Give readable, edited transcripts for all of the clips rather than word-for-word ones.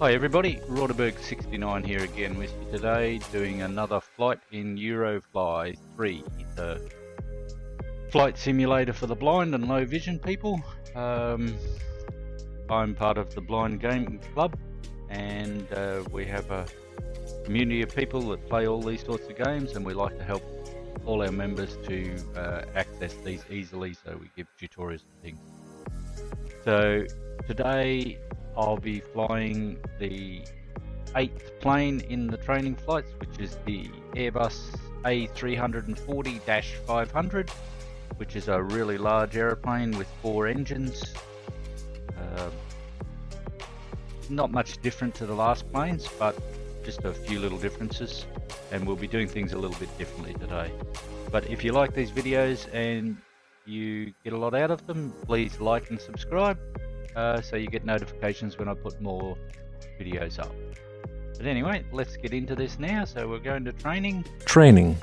Hi everybody, Rauderberg69 here again with you today, doing another flight in Eurofly 3, the flight simulator for the blind and low vision people. I'm part of the Blind Gaming Club, and we have a community of people that play all these sorts of games, and we like to help all our members to access these easily, so we give tutorials and things. So today I'll be flying the 8th plane in the training flights, which is the Airbus A340-500, which is a really large aeroplane with 4 engines. Not much different to the last planes, but just a few little differences, and we'll be doing things a little bit differently today. But if you like these videos and you get a lot out of them, please like and subscribe so you get notifications when I put more videos up. But anyway, let's get into this now. So we're going to training. Training.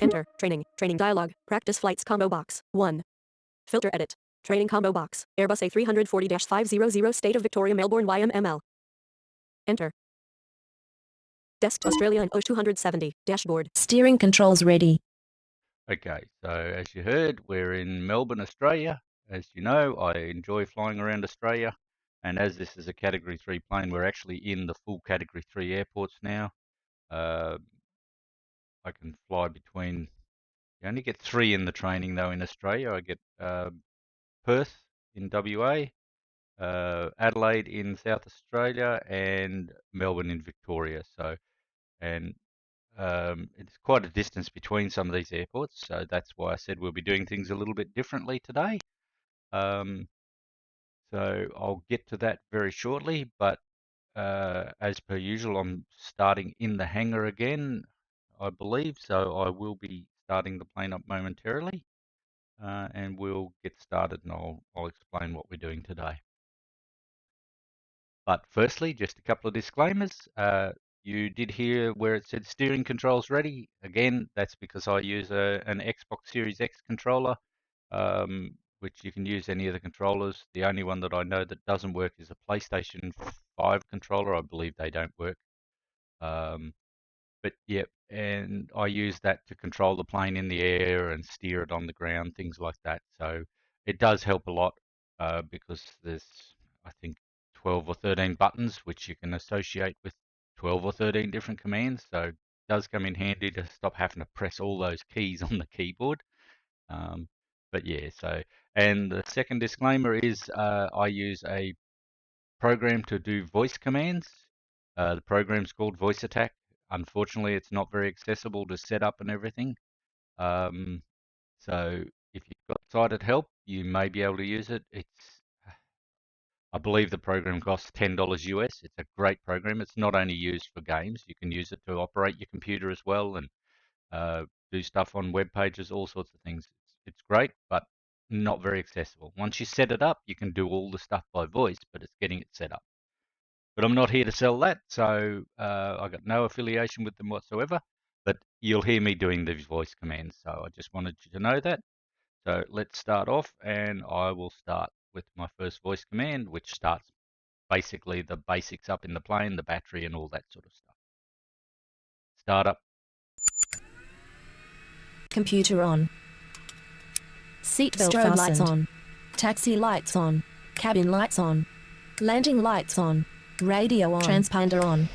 Enter. Training. Training dialog. Practice flights combo box. 1. Filter edit. Training combo box. Airbus A340-500 State of Victoria Melbourne YMML. Enter. Desk Australia and O270. Dashboard. Steering controls ready. Okay, so as you heard, we're in Melbourne, Australia. As you know, I enjoy flying around Australia. And as this is a Category 3 plane, we're actually in the full Category 3 airports now. I can fly between, you only get 3 in the training though in Australia. I get Perth in WA, Adelaide in South Australia, and Melbourne in Victoria. So, and it's quite a distance between some of these airports. So that's why I said we'll be doing things a little bit differently today. So I'll get to that very shortly, but as per usual, I'm starting in the hangar again, I believe, so I will be starting the plane up momentarily, and we'll get started, and I'll explain what we're doing today. But firstly, just a couple of disclaimers. You did hear where it said steering controls ready. Again, that's because I use an Xbox Series X controller, which you can use any of the controllers. The only one that I know that doesn't work is a PlayStation 5 controller. I believe they don't work. But yeah, and I use that to control the plane in the air and steer it on the ground, things like that. So it does help a lot because there's, I think, 12 or 13 buttons which you can associate with 12 or 13 different commands. So it does come in handy to stop having to press all those keys on the keyboard. But yeah, so, and the second disclaimer is I use a program to do voice commands. The program's called Voice Attack. Unfortunately, it's not very accessible to set up and everything. So if you've got sighted help, you may be able to use it. I believe the program costs $10 US. It's a great program. It's not only used for games. You can use it to operate your computer as well and do stuff on web pages, all sorts of things. It's great, but not very accessible. Once you set it up, you can do all the stuff by voice, but it's getting it set up. But I'm not here to sell that, so I got no affiliation with them whatsoever. But you'll hear me doing these voice commands, so I just wanted you to know that. So let's start off, and I will start with my first voice command, which starts basically the basics up in the plane, the battery and all that sort of stuff. Start up. Computer on. Seatbelt fastened. Lights on. Taxi lights on. Cabin lights on. Landing lights on. Radio on. Transponder on.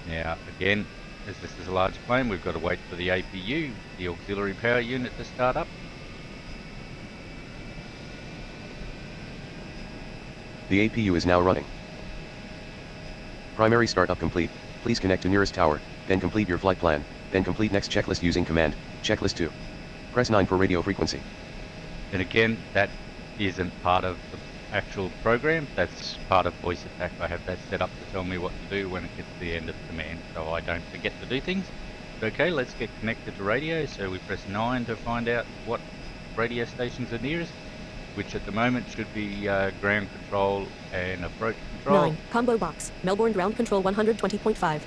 Now again, as this is a large plane, we've got to wait for the APU, the auxiliary power unit, to start up. The APU is now running. Primary startup complete. Please connect to nearest tower, then complete your flight plan, then complete next checklist using command, checklist 2. Press 9 for radio frequency. And again, that isn't part of the actual program, that's part of Voice Attack. I have that set up to tell me what to do when it gets to the end of the command, so I don't forget to do things. Okay, let's get connected to radio, so we press 9 to find out what radio stations are nearest, which at the moment should be ground control and approach control. 9. Combo box. Melbourne ground control 120.5.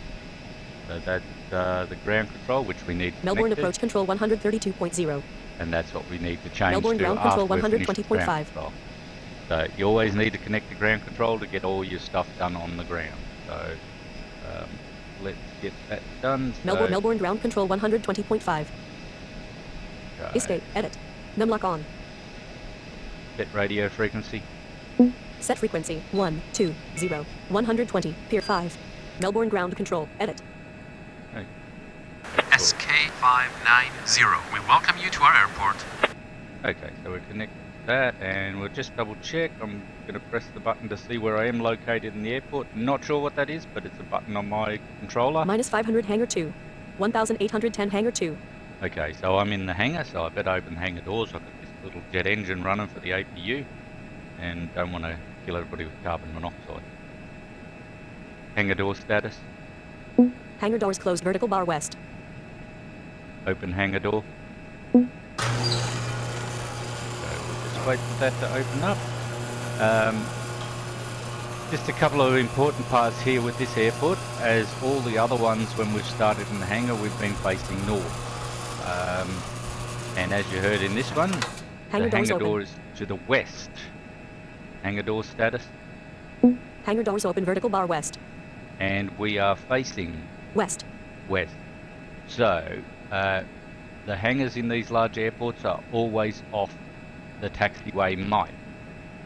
So that's the ground control, which we need to Melbourne connect approach control 132.0. and that's what we need to change Melbourne to ground control after we've finished 120.5. ground control. So you always need to connect to ground control to get all your stuff done on the ground. So let's get that done. So, Melbourne ground control 120.5. okay. Escape. Edit. Numlock on. Set radio frequency. Set frequency 120 120. Pier 5. Melbourne ground control. Edit. Okay. SK590. We welcome you to our airport. Okay, so we're connected to that, and we'll just double check. I'm going to press the button to see where I am located in the airport. Not sure what that is, but it's a button on my controller. Minus 500 hangar 2. 1810 hangar 2. Okay, so I'm in the hangar, so I better open the hangar doors. I've got this little jet engine running for the APU, and don't want to kill everybody with carbon monoxide. Hangar door status. Hangar doors closed. Vertical bar west. Open hangar door. So we'll just wait for that to open up. Just a couple of important parts here with this airport. As all the other ones, when we've started in the hangar, we've been facing north. And as you heard in this one, Hangar the doors hangar open. door is to the west. Hangar door status. Hangar doors open. Vertical bar west. And we are facing West. west. So the hangars in these large airports are always off the taxiway Mike.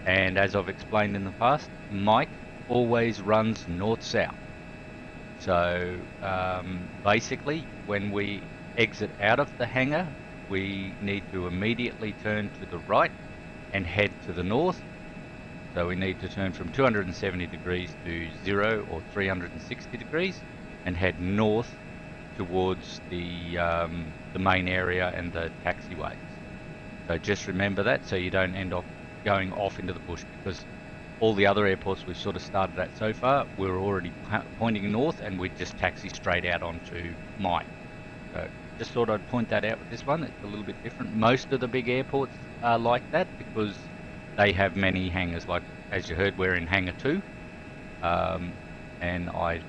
And as I've explained in the past, Mike always runs north-south. So basically, when we exit out of the hangar, we need to immediately turn to the right and head to the north. So we need to turn from 270 degrees to 0 or 360 degrees and head north towards the main area and the taxiways. So just remember that, so you don't end up going off into the bush, because all the other airports we've sort of started at so far, we're already pointing north and we just taxi straight out onto Mike. So just thought I'd point that out with this one. It's a little bit different. Most of the big airports are like that because they have many hangars. Like as you heard, we're in hangar 2, and I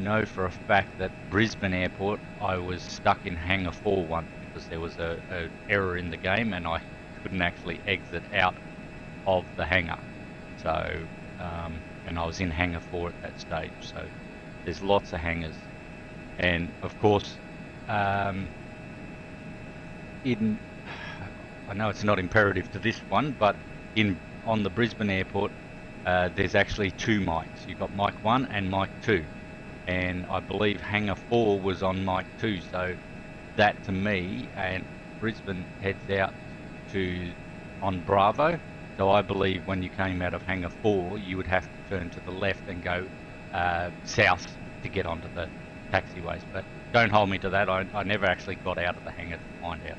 know for a fact that Brisbane Airport, I was stuck in hangar 4 once because there was a error in the game and I couldn't actually exit out of the hangar. So, and I was in hangar 4 at that stage. So there's lots of hangars, and of course, I know it's not imperative to this one, but on the Brisbane Airport, there's actually 2 Mikes. You've got Mike 1 and Mike 2. And I believe hangar 4 was on Mike 2. So that to me, and Brisbane heads out on Bravo. So I believe when you came out of hangar 4, you would have to turn to the left and go south to get onto the taxiways. But don't hold me to that. I never actually got out of the hangar to find out.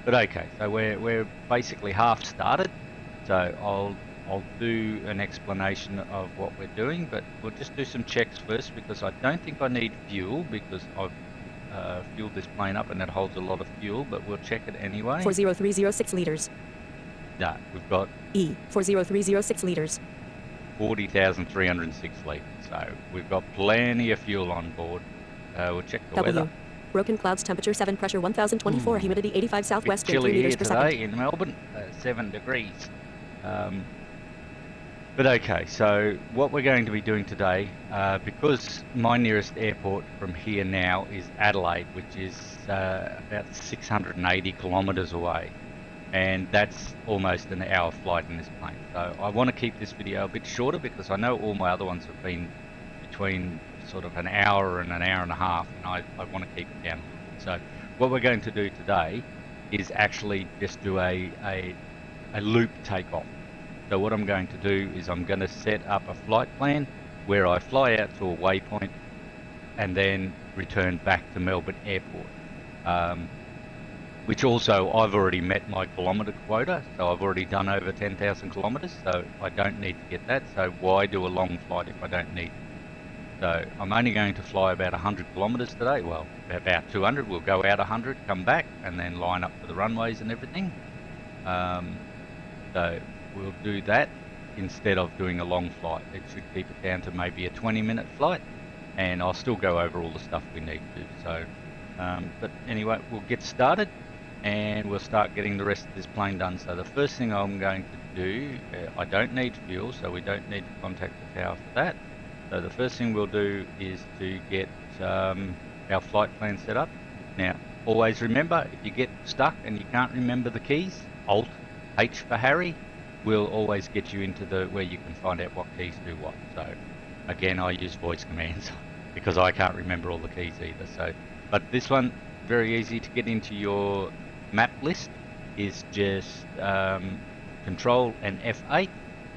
But okay, so we're basically half started. So I'll do an explanation of what we're doing, but we'll just do some checks first because I don't think I need fuel because I've fueled this plane up and it holds a lot of fuel, but we'll check it anyway. 40306 liters. No, we've got 40306 liters. 40,306 litres, so we've got plenty of fuel on board. We'll check the weather. Broken clouds, temperature 7, pressure 1024, humidity 85 southwest, wind 3 chilly meters here per today second. in Melbourne, 7 degrees. But okay, so what we're going to be doing today, because my nearest airport from here now is Adelaide, which is about 680 kilometres away, and that's almost an hour flight in this plane. So I want to keep this video a bit shorter because I know all my other ones have been between sort of an hour and an hour and a half, and I want to keep it down a little bit. So what we're going to do today is actually just do a loop takeoff. So what I'm going to do is I'm going to set up a flight plan where I fly out to a waypoint and then return back to Melbourne Airport, which also I've already met my kilometre quota, so I've already done over 10,000 kilometres, so I don't need to get that. So why do a long flight if I don't need it? So I'm only going to fly about 100 kilometres today, well about 200, we'll go out 100, come back and then line up for the runways and everything. So we'll do that instead of doing a long flight. It should keep it down to maybe a 20-minute flight, and I'll still go over all the stuff we need to. So, but anyway, we'll get started. and we'll start getting the rest of this plane done. So the first thing I'm going to do, I don't need fuel, so we don't need to contact the tower for that. So the first thing we'll do is to get our flight plan set up. Now, always remember, if you get stuck and you can't remember the keys, Alt H for Harry will always get you into where you can find out what keys do what. So again, I use voice commands because I can't remember all the keys either. So, but this one, very easy to get into your map list, is just Control and F8,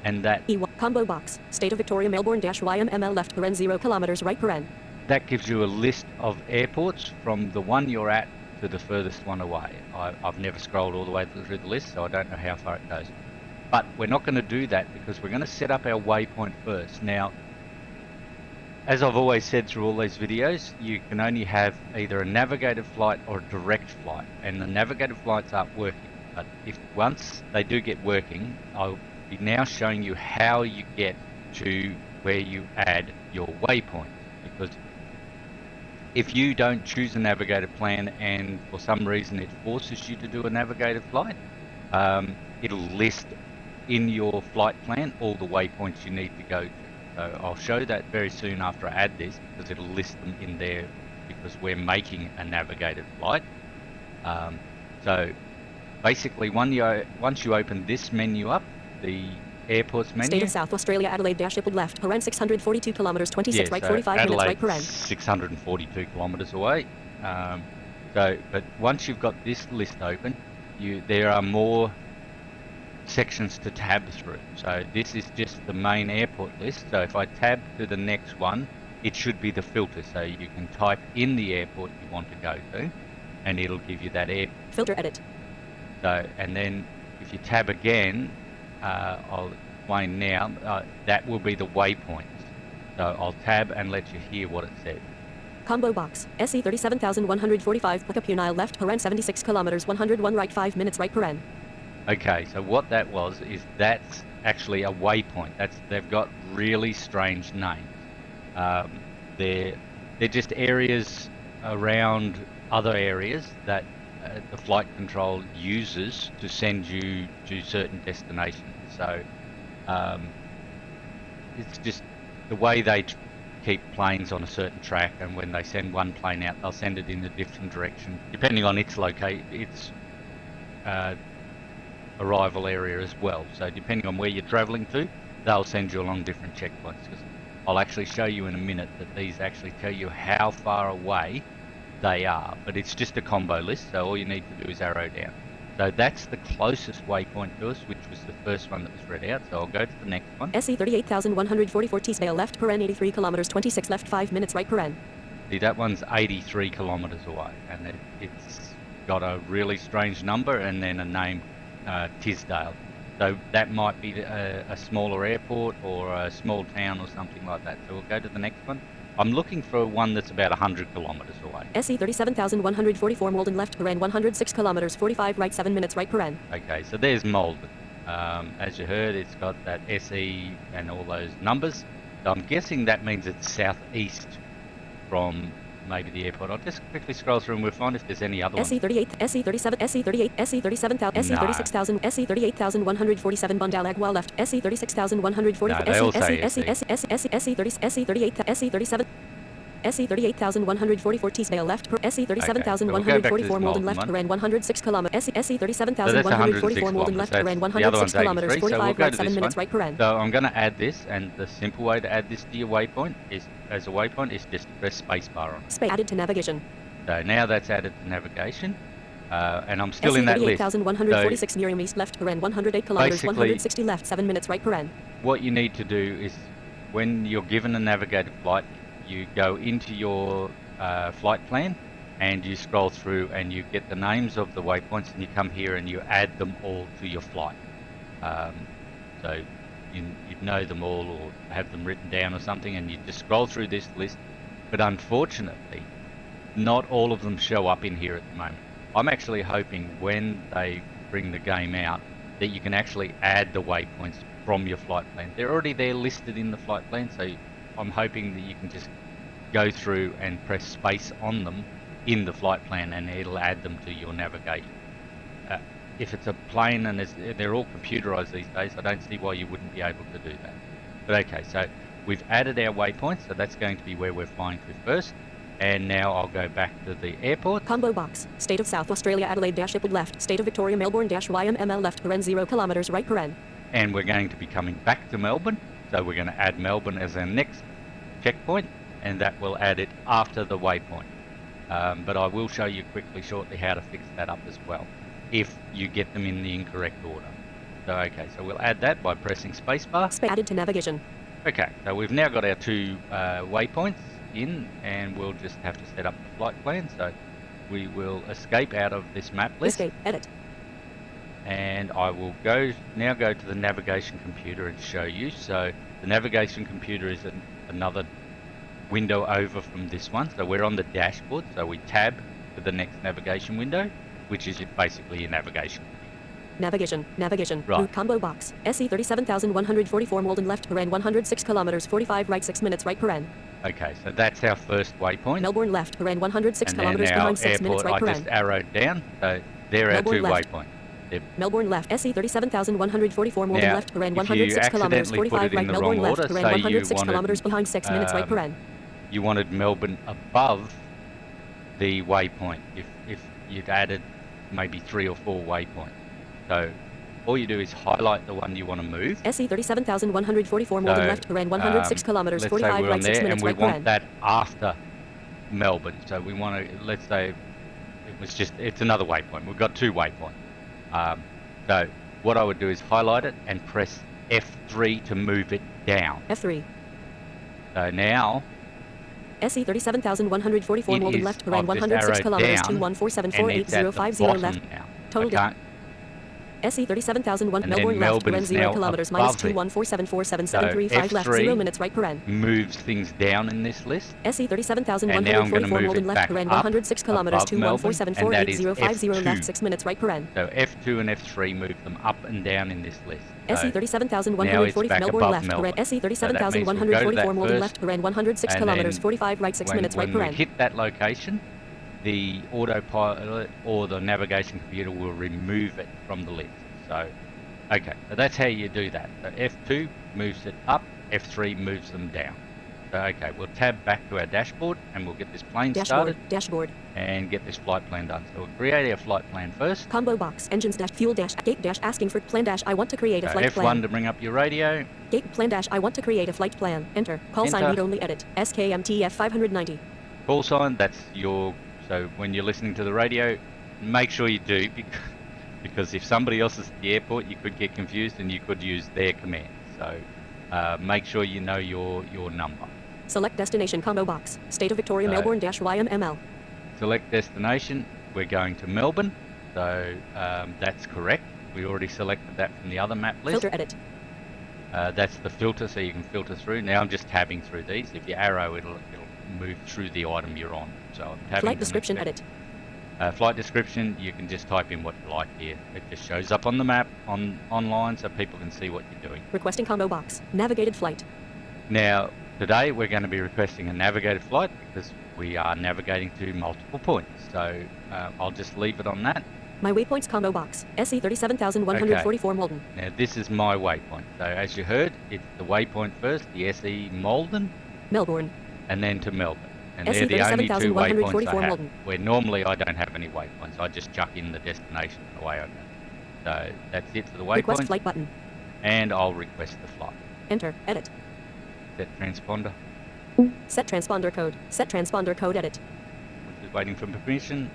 and that E1 combo box. State of Victoria, Melbourne -YMML left paren 0 kilometers right paren. that gives you a list of airports from the one you're at to the furthest one away. I've never scrolled all the way through the list, so I don't know how far it goes. But we're not going to do that because we're going to set up our waypoint first. Now, as I've always said through all these videos, you can only have either a navigated flight or a direct flight, and the navigated flights aren't working. But if once they do get working, I'll be now showing you how you get to where you add your waypoint. Because if you don't choose a navigated plan and for some reason it forces you to do a navigated flight, it'll list in your flight plan all the waypoints you need to go to. So I'll show that very soon after I add this, because it'll list them in there because we're making a navigated flight. So basically, once you open this menu up, the airports menu. State of South Australia, Adelaide -Ipwood left paren 642 kilometers 26 right so 45 minutes right Adelaide's paren. 642 kilometres away. But once you've got this list open, there are more sections to tab through. So this is just the main airport list. So if I tab to the next one, it should be the filter. So you can type in the airport you want to go to, and it'll give you that airport. Filter edit. So, and then if you tab again, I'll explain now, that will be the waypoints. So I'll tab and let you hear what it says. Combo box. SE 37,145 Pukapunile left paren 76 kilometers 101 right 5 minutes right paren. Okay, so what that was is that's actually a waypoint. They've got really strange names. They're just areas around other areas that the flight control uses to send you to certain destinations. So it's just the way they keep planes on a certain track, and when they send one plane out, they'll send it in a different direction depending on its arrival area as well. So depending on where you're travelling to, they'll send you along different checkpoints. Because I'll actually show you in a minute that these actually tell you how far away they are, but it's just a combo list, so all you need to do is arrow down. So that's the closest waypoint to us, which was the first one that was read out. So I'll go to the next one. SE 38,144 Teesdale left paren 83 kilometers 26 left 5 minutes right paren. See, that one's 83 kilometres away, and it's got a really strange number and then a name, Tisdale. So that might be a smaller airport or a small town or something like that. So we'll go to the next one. I'm looking for one that's about 100 kilometres away. SE 37,144 Malden left paren 106 kilometers 45 right 7 minutes right paren. Okay, so there's Malden. As you heard, it's got that SE and all those numbers. So I'm guessing that means it's southeast from maybe the airport. I'll just quickly scroll through and we'll find if there's any other ones. SE 38, SE 37, SE 38, SE 37,000, SE 36,000, SE 38,147 Bundalagwa left, SE 36,144, No, they all say SE 38, SE 37, SE 38,144 Teesdale left, SE 37,144 Malden left, paren 106 kilometers, SE 37,144 Malden left, paren 106 kilometers 45 right 7 minutes right paren. So I'm going to add this, and the simple way to add this to your waypoint is, as a waypoint, is just press spacebar on. Space added to navigation. So now that's added to navigation, and I'm still in that list. 38,146 So Miriam East left, paren 108 kilometers 160 left 7 minutes right paren. what you need to do is, when you're given a navigated flight, you go into your flight plan and you scroll through and you get the names of the waypoints, and you come here and you add them all to your flight. So you'd know them all or have them written down or something, and you just scroll through this list. But unfortunately, not all of them show up in here at the moment. I'm actually hoping when they bring the game out that you can actually add the waypoints from your flight plan. They're already there listed in the flight plan, so I'm hoping that you can just go through and press space on them in the flight plan and it'll add them to your navigation. if it's a plane and they're all computerized these days, I don't see why you wouldn't be able to do that. But okay, so we've added our waypoints, so that's going to be where we're flying to first. And now I'll go back to the airport. Combo box. State of South Australia Adelaide dash Ipwood left. State of Victoria Melbourne dash YMML left. Paren 0 kilometers right paren. And we're going to be coming back to Melbourne. So we're going to add Melbourne as our next checkpoint, and that will add it after the waypoint. But I will show you quickly shortly how to fix that up as well, if you get them in the incorrect order. So okay, so we'll add that by pressing spacebar. Added to navigation. Okay, so we've now got our 2 waypoints in, and we'll just have to set up the flight plan. So we will escape out of this map list. Escape. Edit. And I will now go to the navigation computer and show you. So the navigation computer is another window over from this one. So we're on the dashboard, so we tab to the next navigation window, which is basically your navigation. Navigation. Right. Route combo box. SE 37,144 Malden left paren 106 kilometers 45 right 6 minutes right paren. Okay, so that's our first waypoint. Melbourne left paren 106 and kilometers then our behind 6 airport, minutes right I just paren. arrowed down. So they're our 2 Melbourne waypoints. Melbourne left. SE 37,144 Malden Now, left paren if 106 you kilometers accidentally put 45 it in right. the Melbourne wrong left order, paren say you 106 wanted, kilometers behind 6 minutes right paren. You wanted Melbourne above the waypoint if you'd added maybe 3 or 4 waypoints. So all you do is highlight the one you want to move. SE 37,144 Malden So, left paren 106 kilometers let's say 45 we're right on 6 there, minutes and we right want paren. that after Melbourne. So we want to, let's say it's another waypoint. We've got 2 waypoints. So what I would do is highlight it and press F3 to move it down. F3. So now SE 37,144 it Malden is, left paren I've just 106 arrowed kilometers down, 214748050 and left. it's at the bottom now. Total I can't, SE 37,001 And then Melbourne left Melbourne paren is 0 now kilometers minus above it. 214747735 left F3 0 minutes right paren. moves things down in this list. SE And now I'm going to 37,144 move Malden it left back paren up 106 kilometers above Melbourne, and that is 214748050 left F2. 6 minutes right paren. So F2 and F3 move them up and down in this list. SE So 37,140 back Melbourne above left Melbourne. paren SE So that means we'll go to 37,144 that Malden first, left paren 106 and kilometers then 45 right 6 minutes right when we paren. hit that location, the autopilot or the navigation computer will remove it from the list. So, okay, so that's how you do that. So F2 moves it up, F3 moves them down. So, okay, we'll tab back to our dashboard and we'll get this plane started Dashboard. and get this flight plan done. So we'll create our flight plan first. Combo box. Engines dash fuel dash gate dash asking for plan dash I want to create a So flight F1 plan. to bring up your radio. Gate plan dash I want to create a flight plan. Enter. Call sign Enter. read only edit. SKMTF 590. Call sign, that's your, so when you're listening to the radio, make sure you do, because if somebody else is at the airport, you could get confused and you could use their command. So make sure you know your number. Select destination combo box. State of Victoria So- Melbourne dash YMML. Select destination, we're going to Melbourne, so that's correct. We already selected that from the other map list. Filter edit. That's the filter, so you can filter through. Now I'm just tabbing through these. If you arrow, it'll move through the item you're on. So I'm tabbing. Flight to description next edit. flight description, you can just type in what you like here. It just shows up on the map online, so people can see what you're doing. Requesting combo box. Navigated flight. Now today we're going to be requesting a navigated flight because we are navigating to multiple points. So I'll just leave it on that. My waypoints combo box. SE 37,144 Malden. Now this is my waypoint. So as you heard, it's the waypoint first, the SE Malden, Melbourne. and then to Melbourne. And SE they're the only 2 waypoints 37,144 I have. Malden. Where normally I don't have any waypoints. I just chuck in the destination and away I go. So that's it for the Request waypoint. flight button. And I'll request the flight. Enter. Edit. Set transponder. Set transponder code. Set transponder code edit. Just waiting for permission.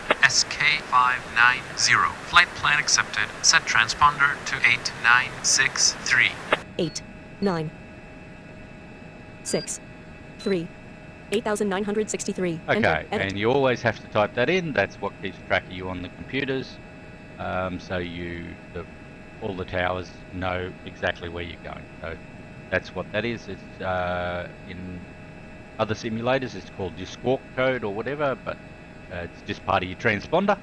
SK590. Flight plan accepted. Set transponder to 8963. 8, 9, 6, 3, 8,963. Okay, Enter. Edit. and you always have to type that in. That's what keeps track of you on the computers. So all the towers know exactly where you're going. So that's what that is. It's in other simulators it's called your squawk code or whatever, but it's just part of your transponder.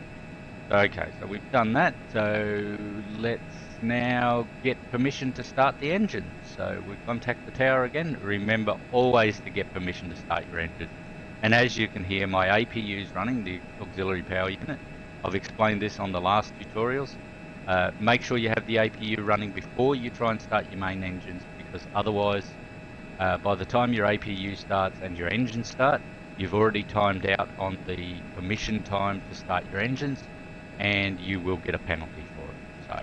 Okay, so we've done that. So let's now get permission to start the engine. So we contact the tower again. Remember always to get permission to start your engine. And as you can hear, my APU is running, the auxiliary power unit, I've explained this on the last tutorials. Make sure you have the APU running before you try and start your main engines, because otherwise, by the time your APU starts and your engines start, you've already timed out on the permission time to start your engines, and you will get a penalty for it. So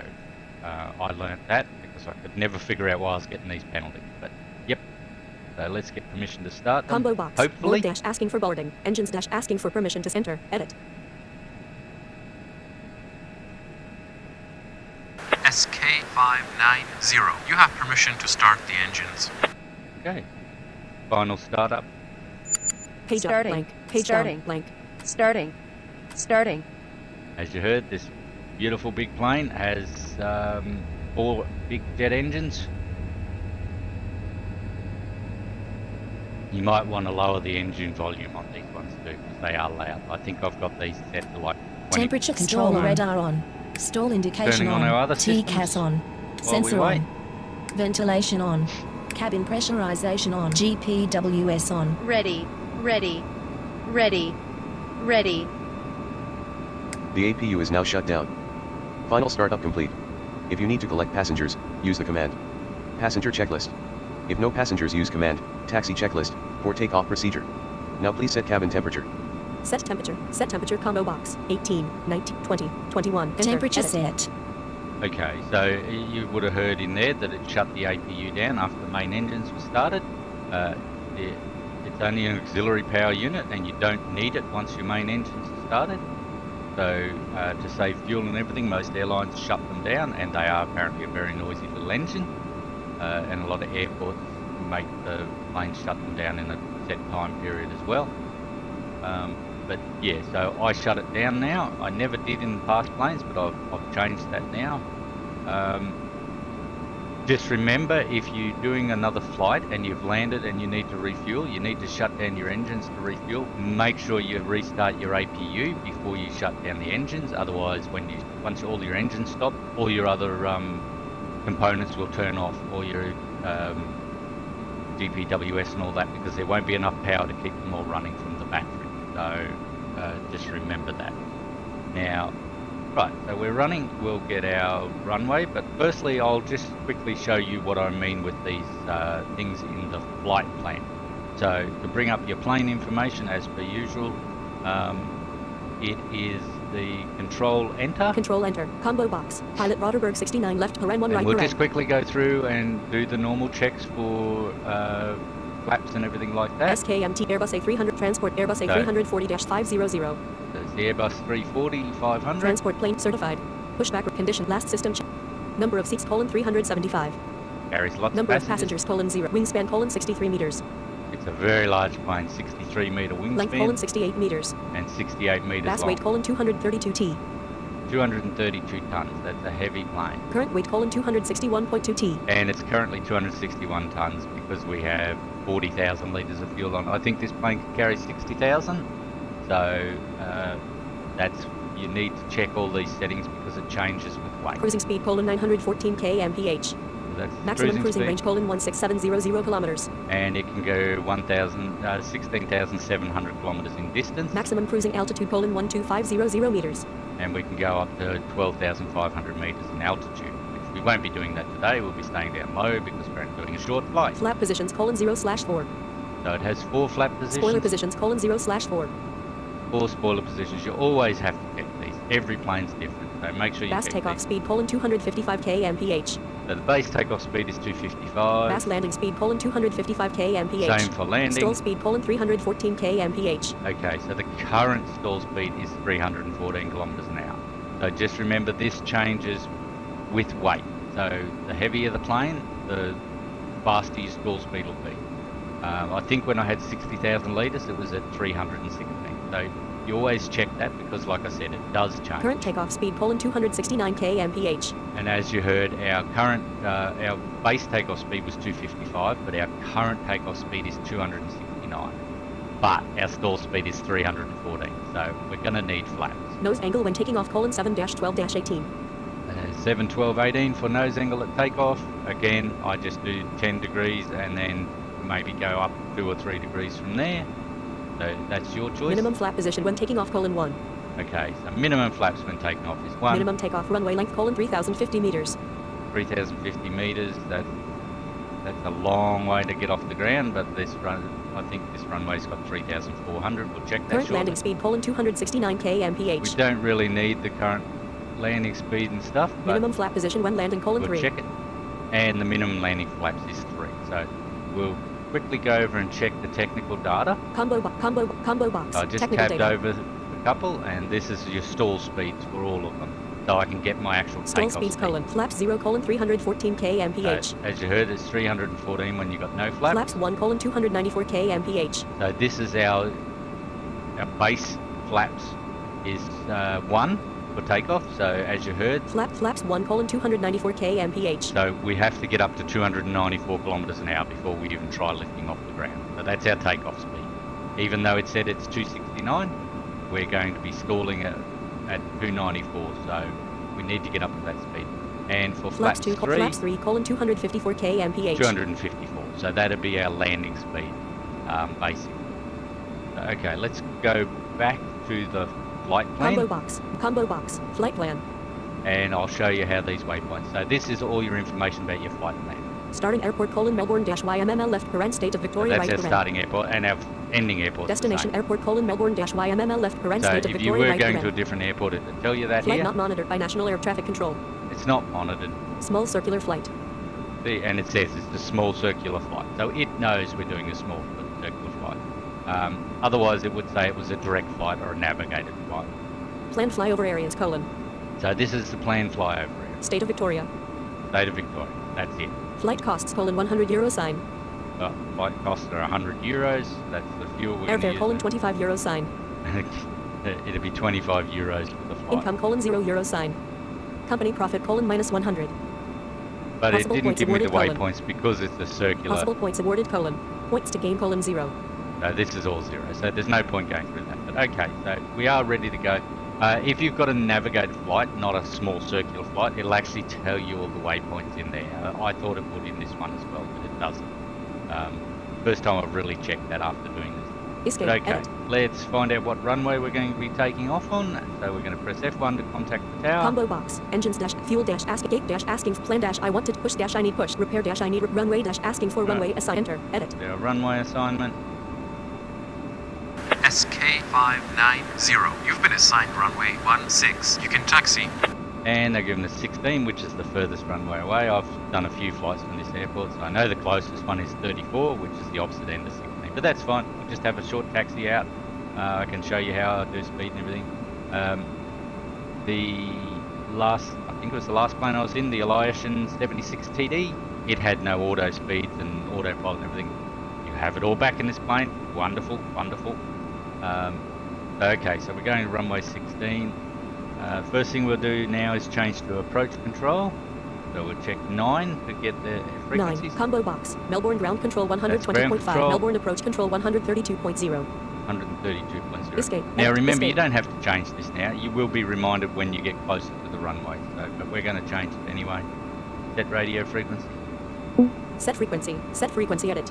I learnt that because I could never figure out why I was getting these penalties. But yep, so let's get permission to start them. Combo box. Hopefully. Board dash asking for boarding. Engines dash asking for permission to enter. Edit. SK590. You have permission to start the engines. Okay. Final startup. Page Starting. up blank. Page Starting. down blank. Starting. Starting. As you heard, this beautiful big plane has 4 big jet engines. You might want to lower the engine volume on these ones too, because they are loud. I think I've got these set to like 20. Temperature control Stall on. radar on. Stall indication Turning on our other TCAS systems on. while Sensor we wait. on. Ventilation on. Cabin pressurization on. GPWS on. Ready. Ready. Ready. Ready. The APU is now shut down. Final startup complete. If you need to collect passengers, use the command. Passenger checklist. If no passengers, use command, taxi checklist, for takeoff procedure. Now please set cabin temperature. Set temperature. Set temperature combo box. 18, 19, 20, 21. Enter. Temperature Edit. set. Okay, so you would have heard in there that it shut the APU down after the main engines were started. It's only an auxiliary power unit and you don't need it once your main engines are started. So to save fuel and everything, most airlines shut them down, and they are apparently a very noisy little engine. And a lot of airports make the planes shut them down in a set time period as well. But yeah, so I shut it down now. I never did in the past planes, but I've changed that now. Just remember, if you're doing another flight and you've landed and you need to refuel, you need to shut down your engines to refuel. Make sure you restart your APU before you shut down the engines. Otherwise, once all your engines stop, all your other components will turn off, all your GPWS and all that, because there won't be enough power to keep them all running from the battery. So just remember that. Now, right, so we're running, we'll get our runway, but firstly I'll just quickly show you what I mean with these things in the flight plan. So to bring up your plane information as per usual, it is the control enter. Control enter. Combo box. Pilot Roderberg 69 left. Haran 1 And right. we'll Haran. just quickly go through and do the normal checks for flaps and everything like that. SKMT Airbus A300 transport Airbus A340-500. There's the Airbus 340-500. Transport plane certified. Pushback condition last system check. Number of seats: 375. Carries lots Number of of passengers. passengers: 0. Wingspan: 63 meters. It's a very large plane, 63 meter Length: wingspan 68 meters. and 68 meters Mass long. weight: 232 t. 232 tons. That's a heavy plane. Current weight: 261.2 t. And it's currently 261 tons because we have 40,000 litres of fuel on. I think this plane can carry 60,000. So you need to check all these settings because it changes with weight. Cruising speed: 914 kmph. So that's Maximum cruising speed. range: 16700 kilometers. And it can go 16,700 kilometres in distance. Maximum cruising altitude: 12500 meters. And we can go up to 12,500 metres in altitude, which we won't be doing that today. We'll be staying down low because we're doing a short flight. Flap positions: 0/4. So it has 4 flap positions. Spoiler positions: 0/4. 4 spoiler positions. You always have to check these. Every plane's different, so make sure you Base check takeoff these. speed: 255 kmph. So the base takeoff speed is 255. Base landing speed: 255 kmph. Same for landing. Stall speed: 314 kmph. Okay, so the current stall speed is 314 kilometres an hour. So just remember this changes with weight. So the heavier the plane, the faster your stall speed will be. I think when I had 60,000 litres, it was at 316. So you always check that because, like I said, it does change. Current takeoff speed: 269 kmph. And as you heard, our base takeoff speed was 255, but our current takeoff speed is 269. But our stall speed is 314, so we're going to need flaps. Nose angle when taking off: 7-12-18. 7, 12, 18 for nose angle at takeoff. Again, I just do 10 degrees and then maybe go up 2 or 3 degrees from there. So that's your choice. Minimum flap position when taking off: 1. Okay, so minimum flaps when taking off is 1. Minimum takeoff runway length: 3050 meters. 3,050 meters. That's a long way to get off the ground, but this run, I think this runway's got 3,400. We'll check that Current shortly. landing speed: 269 kmph. We don't really need the current landing speed and stuff, but Minimum flap position when landing: we'll 3. check it. And the minimum landing flaps is 3. So we'll quickly go over and check the technical data. Combo box. I just Technical tabbed data. over a couple, and this is your stall speeds for all of them, so I can get my actual Stall takeoff speeds: speed. flaps 0: 314 kmph. So, as you heard, it's 314 when you got no flaps. Flaps 1: 294 kmph. So this is our base flaps is 1 for takeoff. So as you heard, Flaps 1: 294 kmph. so we have to get up to 294 kilometers an hour before we even try lifting off the ground. So that's our takeoff speed. Even though it said it's 269, we're going to be stalling at 294. So we need to get up to that speed. And for Flaps flaps 3: 3, 254 kmph. 254. So that'd be our landing speed, basically. So, okay, let's go back to the flight plan. Combo box. Flight plan. And I'll show you how these waypoints. So this is all your information about your flight plan. Starting airport: Melbourne -YMML left paren state of Victoria So that's right our paren. starting airport, and our ending airport. Destination airport: Melbourne -YMML left paren So state of if you Victoria were right going to a paren. different airport, it would tell you that Flight here. not monitored by National Air Traffic Control. It's not monitored. Small circular flight. See, and it says it's a small circular flight. So it knows we're doing a small circular flight. Otherwise, it would say it was a direct flight or a navigated flight. Planned flyover areas: So this is the planned flyover area. State of Victoria. State of Victoria. That's it. Flight costs: €100 sign. Flight costs are 100 euros. That's the fuel we're going to Airfare: use. €25 sign. It'll be 25 euros for the flight. Income: €0 sign. Company profit: -100. But it Possible didn't points give me the awarded: waypoints because it's a circular. Possible points awarded: points to gain: 0. So this is all 0. So there's no point going through that. But okay, so we are ready to go. If you've got a navigated flight, not a small circular flight, it'll actually tell you all the waypoints in there. I thought it would in this one as well, but it doesn't. First time I've really checked that after doing this. Escape. But okay, Edit. let's find out what runway we're going to be taking off on. So we're going to press F1 to contact the tower. Combo box. Engines dash fuel dash ask gate dash asking plan dash I want to push dash I need push repair dash I need runway dash asking for runway assign enter edit. Our runway assignment. SK590. You've been assigned runway 16. You can taxi. And they're giving us 16, which is the furthest runway away. I've done a few flights from this airport, so I know the closest one is 34, which is the opposite end of 16. But that's fine. We'll just have a short taxi out. I can show you how I do speed and everything. The last, I think it was the last plane I was in, the Eliasson 76 TD, it had no auto speeds and autopilot and everything. You have it all back in this plane. Wonderful, wonderful. Okay, so we're going to runway 16. First thing we'll do now is change to approach control. So we'll check 9 to get the frequencies. 9. Combo box. Melbourne ground control ground 120.5. control. Melbourne approach control 132.0. 132.0. Escape. Now remember, Escape. you don't have to change this now. You will be reminded when you get closer to the runway. So, but we're going to change it anyway. Set radio frequency. Set frequency. Set frequency edit.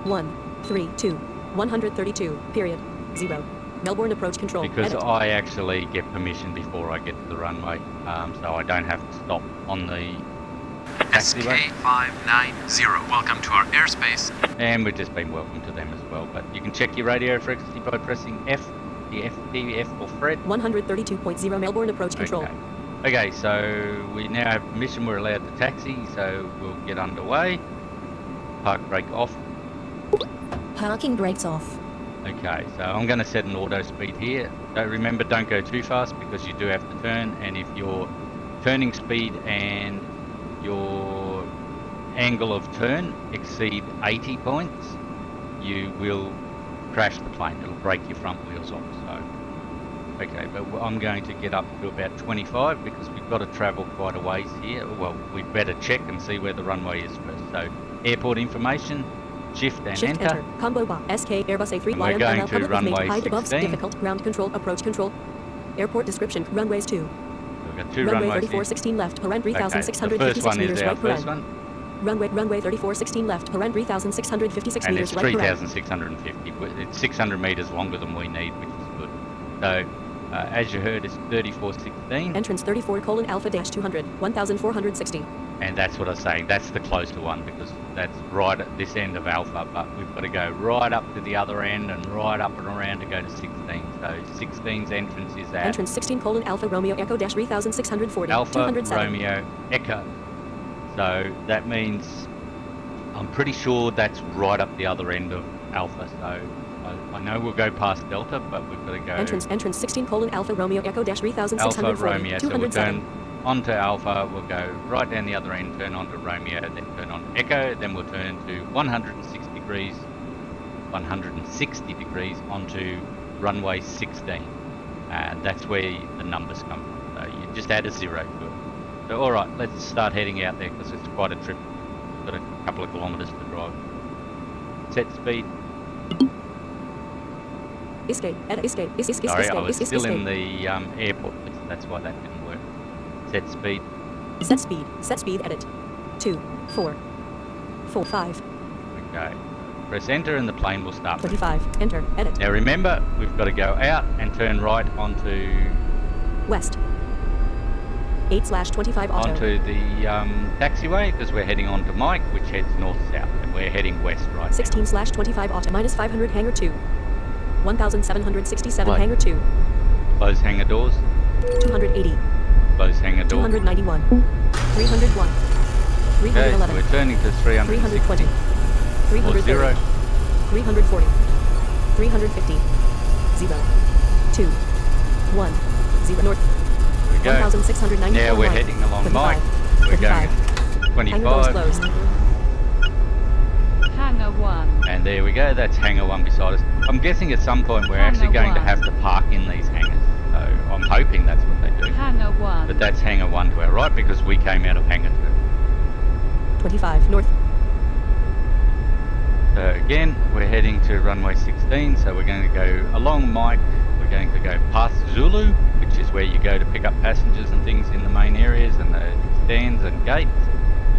132. 132. Period. 0. Melbourne approach control. Because edit. I actually get permission before I get to the runway, so I don't have to stop on the taxiway. SK590. Welcome to our airspace. And we've just been welcome to them as well. But you can check your radio frequency by pressing F, the F, P, F or Fred. 132.0 Melbourne approach control. Okay. Okay, so we now have permission. We're allowed to taxi, so we'll get underway. Park brake off. Parking brakes off. Okay, so I'm going to set an auto speed here. So remember, don't go too fast because you do have to turn, and if your turning speed and your angle of turn exceed 80 points, you will crash the plane. It'll break your front wheels off. So, okay, but I'm going to get up to about 25 because we've got to travel quite a ways here. Well, we'd better check and see where the runway is first. So, airport information. Shift and Shift enter. Combo box. SK Airbus A340 And we're going to public with runway height above 16. difficult ground control approach control. Airport description runways 2. We've got two Runway runways 3416 left. Paren here. Okay, the 3656 first one meters is our right first paren. one. Runway 3416 left. Paren 3656 And meters it's right paren. 3,650. It's 600 meters longer than we need, which is good. So As you heard, it's 3416. Entrance 34:Alpha-200, 1460. And that's what I was saying. That's the closer one because that's right at this end of Alpha. But we've got to go right up to the other end and right up and around to go to 16. So 16's entrance is at Entrance 16:Alpha Romeo Echo 3640. Alpha 207. Romeo Echo. So that means I'm pretty sure that's right up the other end of Alpha. So I know we'll go past Delta, but we've got to go Entrance 16:Alpha Romeo Echo 3640. Alpha Romeo. So we'll 207. turn onto Alpha, we'll go right down the other end, turn onto Romeo, then turn on Echo, then we'll turn to 160 degrees onto runway 16. And that's where the numbers come from. So you just add a 0 to it. So alright, let's start heading out there because it's quite a trip. Got a couple of kilometres to drive. Set speed. Escape. Escape. Sorry, I was still in the airport. That's why that didn't work. Set speed. Set speed. Set speed. Edit. 2, 4, 4, 5. Okay. Press enter and the plane will start. 25. Enter. Edit. Now remember, we've got to go out and turn right onto West. 8/25 auto. onto the taxiway because we're heading on to Mike, which heads north-south, and we're heading west right 16/25 auto. -500 hangar 2. 1767 Mike. hangar 2. now. Close hangar doors. 280. Close hangar door. 291. 301. Okay, so 311. we're turning to 360. 320. Or 330. 0. 340. 350. 0. 2. 1. 0. North. We go. 1694. Now we're right. heading along 25. Mike. We're going 25. Hangar doors 25. closed. Hangar 1. And there we go, that's hangar 1 beside us. I'm guessing at some point we're Hangar actually going to 1. have to park in these hangars. So I'm hoping that's what they do. Hangar 1. But that's hangar 1 to our right because we came out of hangar 2. 25. North. So again, we're heading to runway 16, so we're going to go along Mike. We're going to go past Zulu, which is where you go to pick up passengers and things in the main areas and the stands and gates.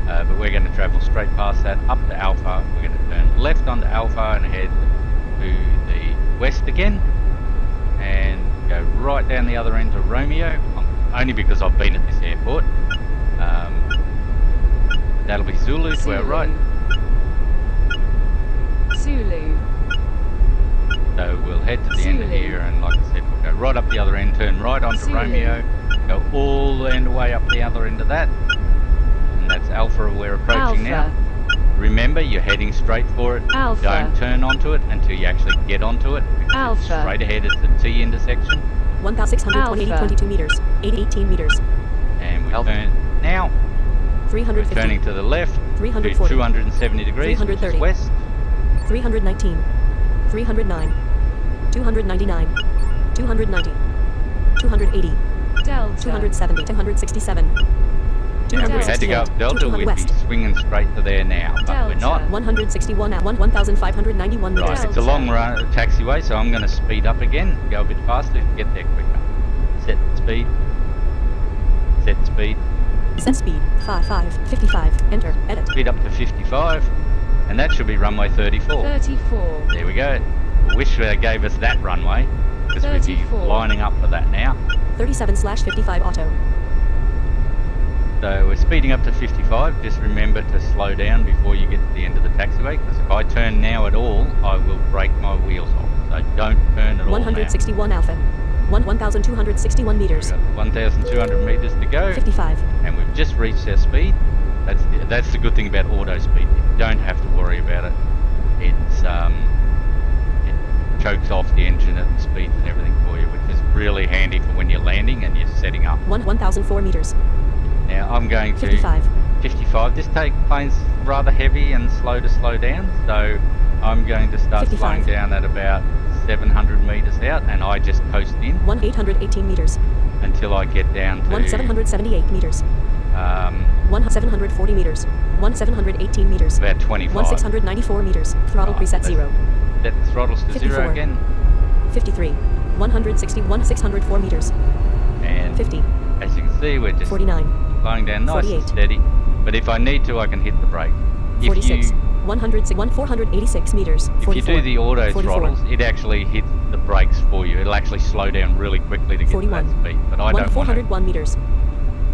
But we're going to travel straight past that up to Alpha. We're going to turn left onto Alpha and head to the west again. And go right down the other end to Romeo, only because I've been at this airport. That'll be Zulu to our right. Zulu. So we'll head to the end of Zulu. here, and like I said, we'll go right up the other end, turn right onto Zulu. Romeo, go all the way up the other end of that, and that's Alpha we're approaching Alpha. now. Remember, you're heading straight for it. Alpha. Don't turn onto it until you actually get onto it. Because Alpha. it's straight ahead is the T intersection, 1620. Alpha. 82 meters. 18 meters. and we Alpha. turn now. We're 350. turning to the left to 340. 270 degrees, which is 330. west. 319. 309. 299. 290. 280. Delta. 270. 267. Now, if we had to go up Delta, we'd west. be swinging straight to there now, but we're not. 161 at 1591 meters. Right, it's a long run taxiway, so I'm going to speed up again, go a bit faster to get there quicker. Set speed. Set speed. Set speed 55. Enter. Edit. Speed up to 55, and that should be runway 34. 34. There we go. I wish they gave us that runway, because we'd be 34. lining up for that now. 37/55 auto. So we're speeding up to 55. Just remember to slow down before you get to the end of the taxiway, because if I turn now at all, I will break my wheels off. So don't turn at all 161 Alpha. 1261 now. meters. We've got 1,200 meters to go. 55. And we've just reached our speed. That's the good thing about auto speed. You don't have to worry about it. It chokes off the engine at the speeds and everything for you, which is really handy for when you're landing and you're setting up. 1004 meters. Now I'm going to 55. 55. This plane's rather heavy and slow to slow down, so I'm going to start 55. slowing down at about 700 meters out, and I just coast in 1818 meters. until I get down to 1778 meters. 1740 meters. 1718 meters. about 25. 1694 meters. Throttle Right, preset let's 0. Set the throttles to 54. 0 again, 53. 161 604 meters. and 50. as you can see, we're just 49. slowing down nice and 48. steady. But if I need to, I can hit the brake. if 46. you 486 meters. if you 44. do the auto 44. throttles, it actually hits the brakes for you. It'll actually slow down really quickly to get 41. to that speed. But I don't want to. 401 meters.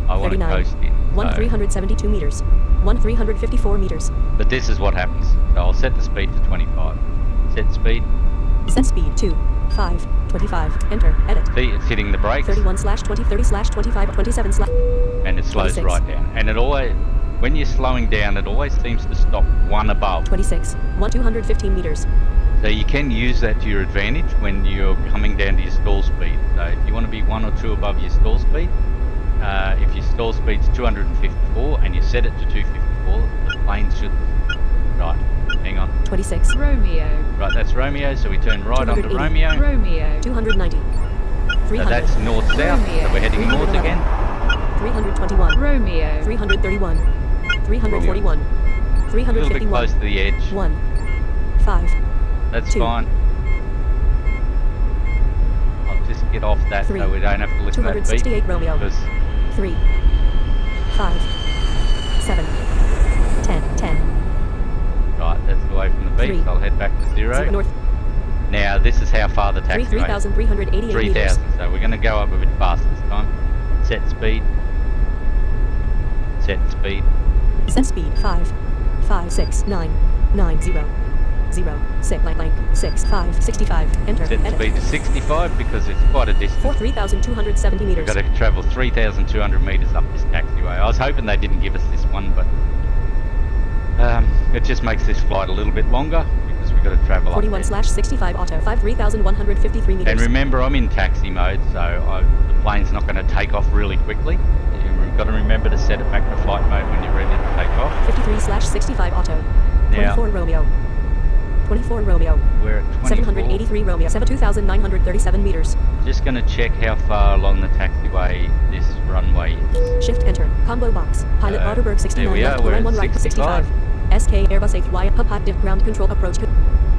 I want to 39. coast in. 372 meters. 354 meters. But this is what happens. So I'll set the speed to 25. Set speed. Set speed 2. 5. 25. Enter. Edit. See, it's hitting the brakes. 31/20 30/25 27 And it slows 26. right down. And it always, when you're slowing down, it always seems to stop one above. 26. 215 meters. So you can use that to your advantage when you're coming down to your stall speed. So if you want to be 1 or 2 above your stall speed, if your stall speed's 254 and you set it to 254, the plane should... Right, hang on. 26. Romeo. Right, that's Romeo, so we turn right onto 280. Romeo. Romeo. 290. So 300. that's north-south, so we're heading north again. 321. Romeo. 331. 341. A little bit 351. close to the edge. 1. 5. That's 2. fine. I'll just get off that 3. so we don't have to listen to that beep. 268 Romeo. Because 3. 5. 7. 10. 10. right, that's away from the beep, 3. so I'll head back to 0. 0 north. Now this is how far the taxi goes. 3,388 meters. 3,000, so we're going to go up a bit faster this time. Set speed. Set speed. Set speed 5. 5. 6. 9. 9. 0. 0. 6. Blank. 6. 5. 65. Enter. Set Edit. speed to 65 because it's quite a distance. 4. 3,270 We've meters. got to travel 3,200 metres up this taxiway. I was hoping they didn't give us this one, but it just makes this flight a little bit longer because we've got to travel up there. 41/65 auto. 5. 3,153 meters. And remember, I'm in taxi mode, so the plane's not going to take off really quickly. You've got to remember to set it back to flight mode when you're ready to take off. 53/65 auto. Now- 24 Romeo. 24 Romeo. We're at 24. 783 Romeo. 2,937 meters. Just going to check how far along the taxiway this runway is. Shift enter. Combo box. Pilot Roderberg 69 there we left. are, we're Line at 1 right 65. 65. SK Airbus A340 Pup Diff ground control approach.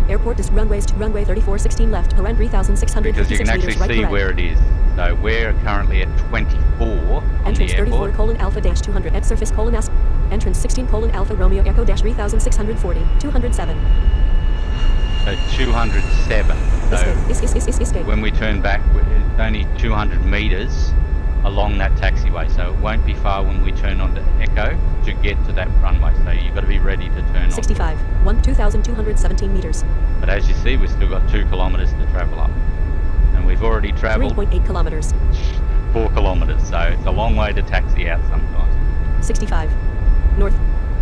Airport is runway 34 16 left. Around 3,656 Because you can actually meters right. see correct. where it is. So we're currently at 24 on Entrance the airport. 34:alpha-200 at surface (as). Entrance 16:alpha Romeo Echo -3640 207. So 207. So Escape. when we turn back, it's only 200 metres along that taxiway. So it won't be far when we turn onto Echo to get to that runway. So you've got to be ready to turn on. 65. 2,217 meters. But as you see, we've still got 2 kilometres to travel up. And we've already travelled 3.8 kilometers. 4 kilometres. So it's a long way to taxi out sometimes. 65. North.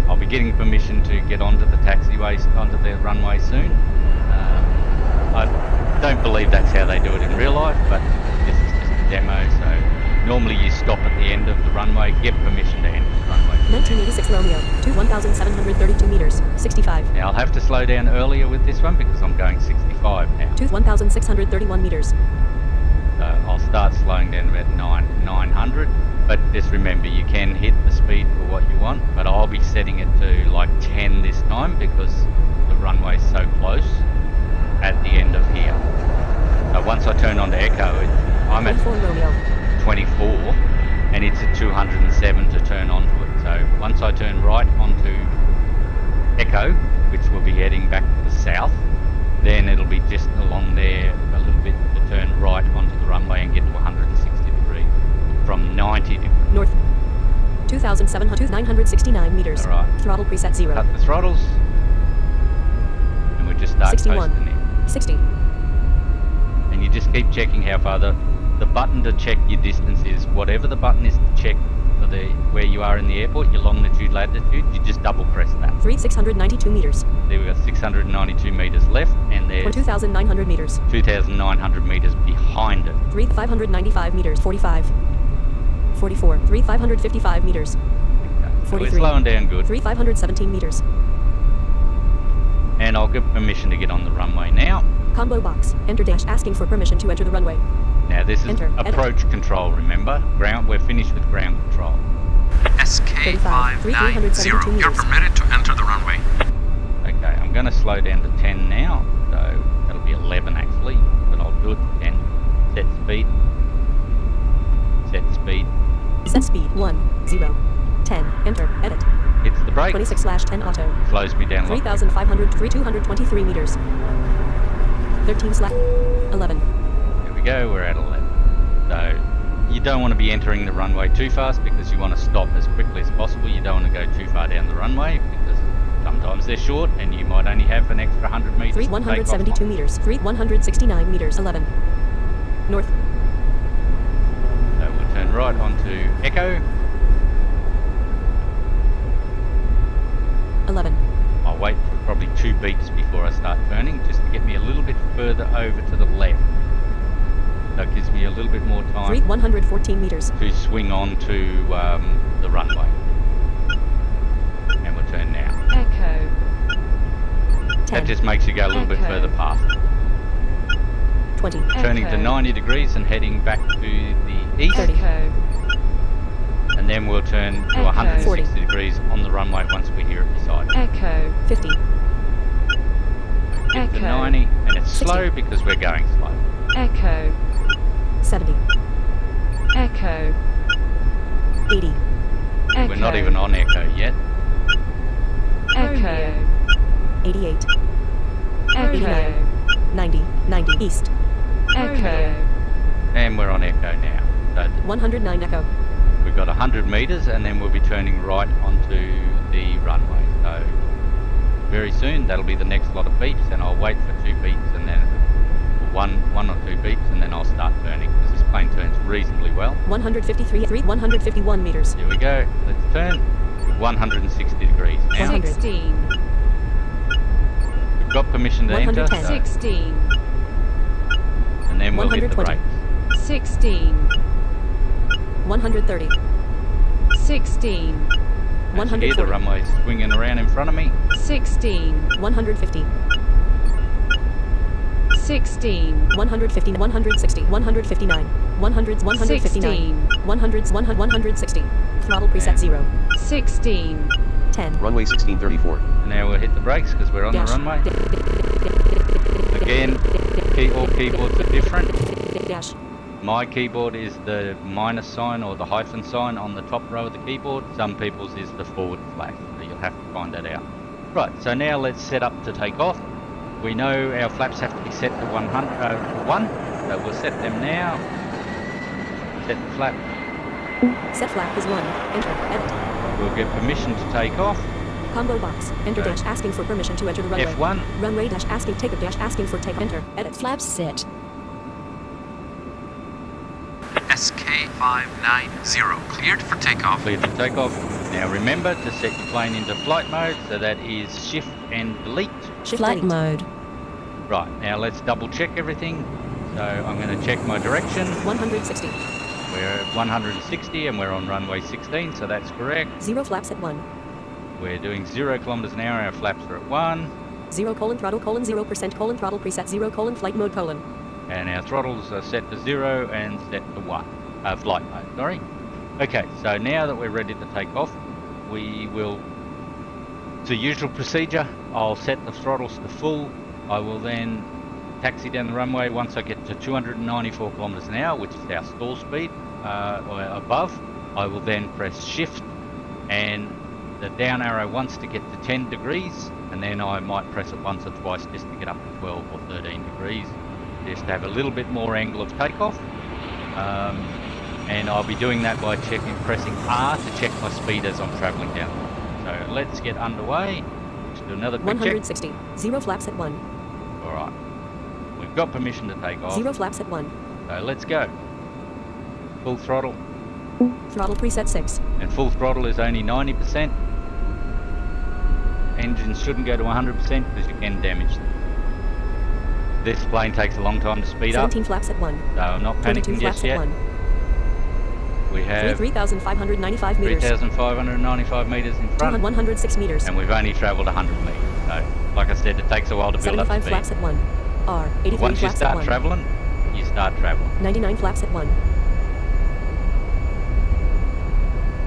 I'll be getting permission to get onto the taxiway, onto the runway soon. I don't believe that's how they do it in real life, but this is just a demo, so normally you stop at the end of the runway, get permission to enter the runway. 1986 Romeo. 1,732 meters. 65. Now I'll have to slow down earlier with this one because I'm going 65 now. 1,631 meters. So I'll start slowing down about 900, but just remember you can hit the speed for what you want, but I'll be setting it to like 10 this time because the runway's so close at the end of here. So once I turn on to Echo, I'm at 24 Romeo. 24 and it's at 207 to turn onto it. So once I turn right onto Echo, which will be heading back to the south, then it'll be just along there a little bit to turn right onto the runway and get to 160 degrees from 90 degrees. North. 2,969 meters. Alright. Throttle preset 0. Cut the throttles and we just start 61. coasting in. 60. And you just keep checking how far the button to check your distance is whatever the button is to check for the where you are in the airport, your longitude, latitude, you just double press that. 692 meters. There we got 692 metres left and there's 2,900 meters. 2,900 metres behind it. 3,595 meters. 45. 44. 3,555 meters. Okay. So we're 43. slowing down good. 3,517 meters. And I'll give permission to get on the runway now. Combo box. Enter dash asking for permission to enter the runway. Now this is Enter. Edit. approach control, remember? We're finished with ground control. SK590, you're meters. permitted to enter the runway. Okay, I'm going to slow down to 10 now. So that'll be 11 actually, but I'll do it to 10. Set speed. Set speed. Set speed 1, 0, 10. Enter. Edit. Hits the brake. 26/10 auto. Slows me down a lot. 3,223 meters. 13/11. There we go, we're at 11. So you don't want to be entering the runway too fast because you want to stop as quickly as possible. You don't want to go too far down the runway because sometimes they're short and you might only have an extra 100 meters. 172 meters. 169 meters. 11. North. So we'll turn right onto Echo. 11. I'll wait for probably 2 beeps before I start turning, just to get me a little bit further over to the left. That gives me a little bit more time 114 meters. to swing on to the runway. And we'll turn now. Echo. 10. That just makes you go a little bit Echo. further past. 20. Turning to Echo. 90 degrees and heading back to the east. 30. Echo. And then we'll turn to Echo. 160 40. degrees on the runway once we hear it beside us. Echo. 50. Get to Echo. 90, and it's 60. slow because we're going slow. Echo. 70. Echo. 80. Echo. We're not even on Echo yet. Echo. 88. Echo. 90. 90. East. Echo. And we're on Echo now. So 109 Echo. we've got 100 meters and then we'll be turning right onto the runway. So very soon that'll be the next lot of beeps, and I'll wait for 2 beeps and then one or 2 beeps, and then I'll start turning because this plane turns reasonably well. 153. 151 meters. Here we go. Let's turn. 160 degrees now. 100. 16. We've got permission to enter, 110. so, 16. and then we'll hit the 120. brakes. 16. 130. 16. As you hear, the 140. runway's swinging around in front of me. 16. 150. 16. 150. 160. 159. 100. 159. 100. 160. Throttle preset 0. 16. 10. Runway 1634. And now we'll hit the brakes because we're on Dash. the runway. Again, all keyboards are different. Dash. My keyboard is the minus sign or the hyphen sign on the top row of the keyboard. Some people's is the forward slash, so you'll have to find that out. Right, so now let's set up to take off. We know our flaps have to be set to 1, so we'll set them now. Set the flap. Set flap is 1. Enter. Edit. We'll get permission to take off. Combo box. Enter Okay. dash asking for permission to enter the runway. F1. Runway dash asking takeoff dash asking for take. Enter. Edit. Flaps set. SK590, cleared for takeoff. Clear to take off. Now remember to set your plane into flight mode, so that is shift and delete. Shift Flight delete. mode. Right, now let's double check everything. So I'm going to check my direction. 160. We're at 160 and we're on runway 16, so that's correct. 0 flaps at 1. We're doing 0 kilometers an hour, our flaps are at 1, 0 throttle 0% throttle preset 0 flight mode . and our throttles are set to 0 and set to 1. Flight mode, sorry. Okay, so now that we're ready to take off, we will, to usual procedure, I'll set the throttles to full. I will then taxi down the runway once I get to 294 kilometers an hour, which is our stall speed, or above. I will then press shift and the down arrow once to get to 10 degrees, and then I might press it once or twice just to get up to 12 or 13 degrees, just to have a little bit more angle of takeoff. And I'll be doing that by pressing R to check my speed as I'm travelling down. So let's get underway. Let's do another quick check. 160. 0 flaps at 1. Alright, we've got permission to take off, 0 flaps at 1. so let's go. Full throttle, Throttle preset 6. and full throttle is only 90%. Engines shouldn't go to 100% because you can damage them. This plane takes a long time to speed up, 17 flaps at 1. so I'm not 22 panicking flaps just at yet. 1. We have 3,595 meters. 3,595 metres in front, 106 meters. and we've only travelled 100 metres. So, like I said, it takes a while to build up 75 speed. flaps at 1. R. 83 Once you flaps at start 1. travelling, you start travelling. 99 flaps at 1.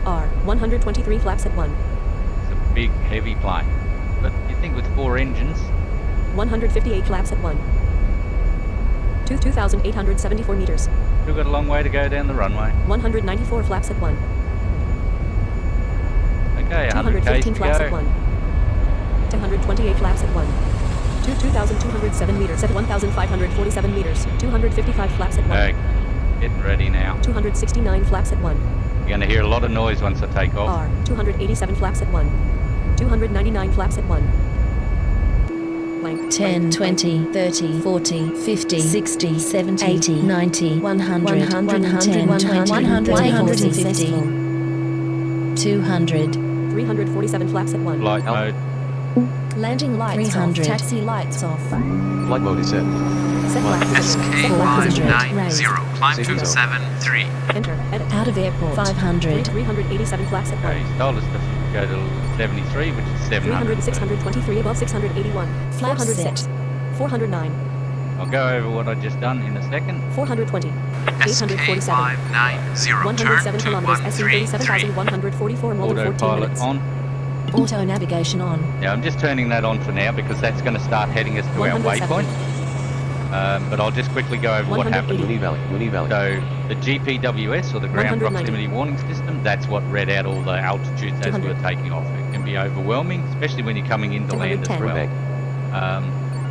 R. 123 flaps at 1. It's a big, heavy plane. But you think with 4 engines, 158 flaps at 1. 2,874 meters. we've got a long way to go down the runway. 194 flaps at 1. Okay, 2,000 100 k's 215 to flaps at go. 1. 228 flaps at 1. 2,207 meters at 1,547 meters. 255 flaps at 1. Okay, getting ready now. 269 flaps at 1. You're going to hear a lot of noise once I take off. R. 287 flaps at 1. 299 flaps at 1. Blank. 10, 20, 30, 40, 50, 60, 70, 80, 90, 100, 110, 150, 200. 347 flaps at 1. Flight mode. Landing lights 300. off. Taxi lights off. Flight mode is set. Set flaps at 1. Set flaps at SK590, climb Safety to zone. 73. Enter. Edit. Out of airport. 500. 387 flaps at 1. Okay, he's told us to go to 73, which is 700. 300, 623 above 681. Flaps 406. 409. I'll go over what I just done in a second. 420. 847. SK590, turn 107 to kilometers. SC 133. 37,144 more than 14 Autopilot minutes. on. Auto navigation on. Yeah, I'm just turning that on for now because that's going to start heading us to our 170. waypoint. But I'll just quickly go over what 180. happened. Mooney Valley. So the GPWS, or the Ground 190. Proximity Warning System, that's what read out all the altitudes as we 200. were taking off. It can be overwhelming, especially when you're coming into land as 210. well. Burbank.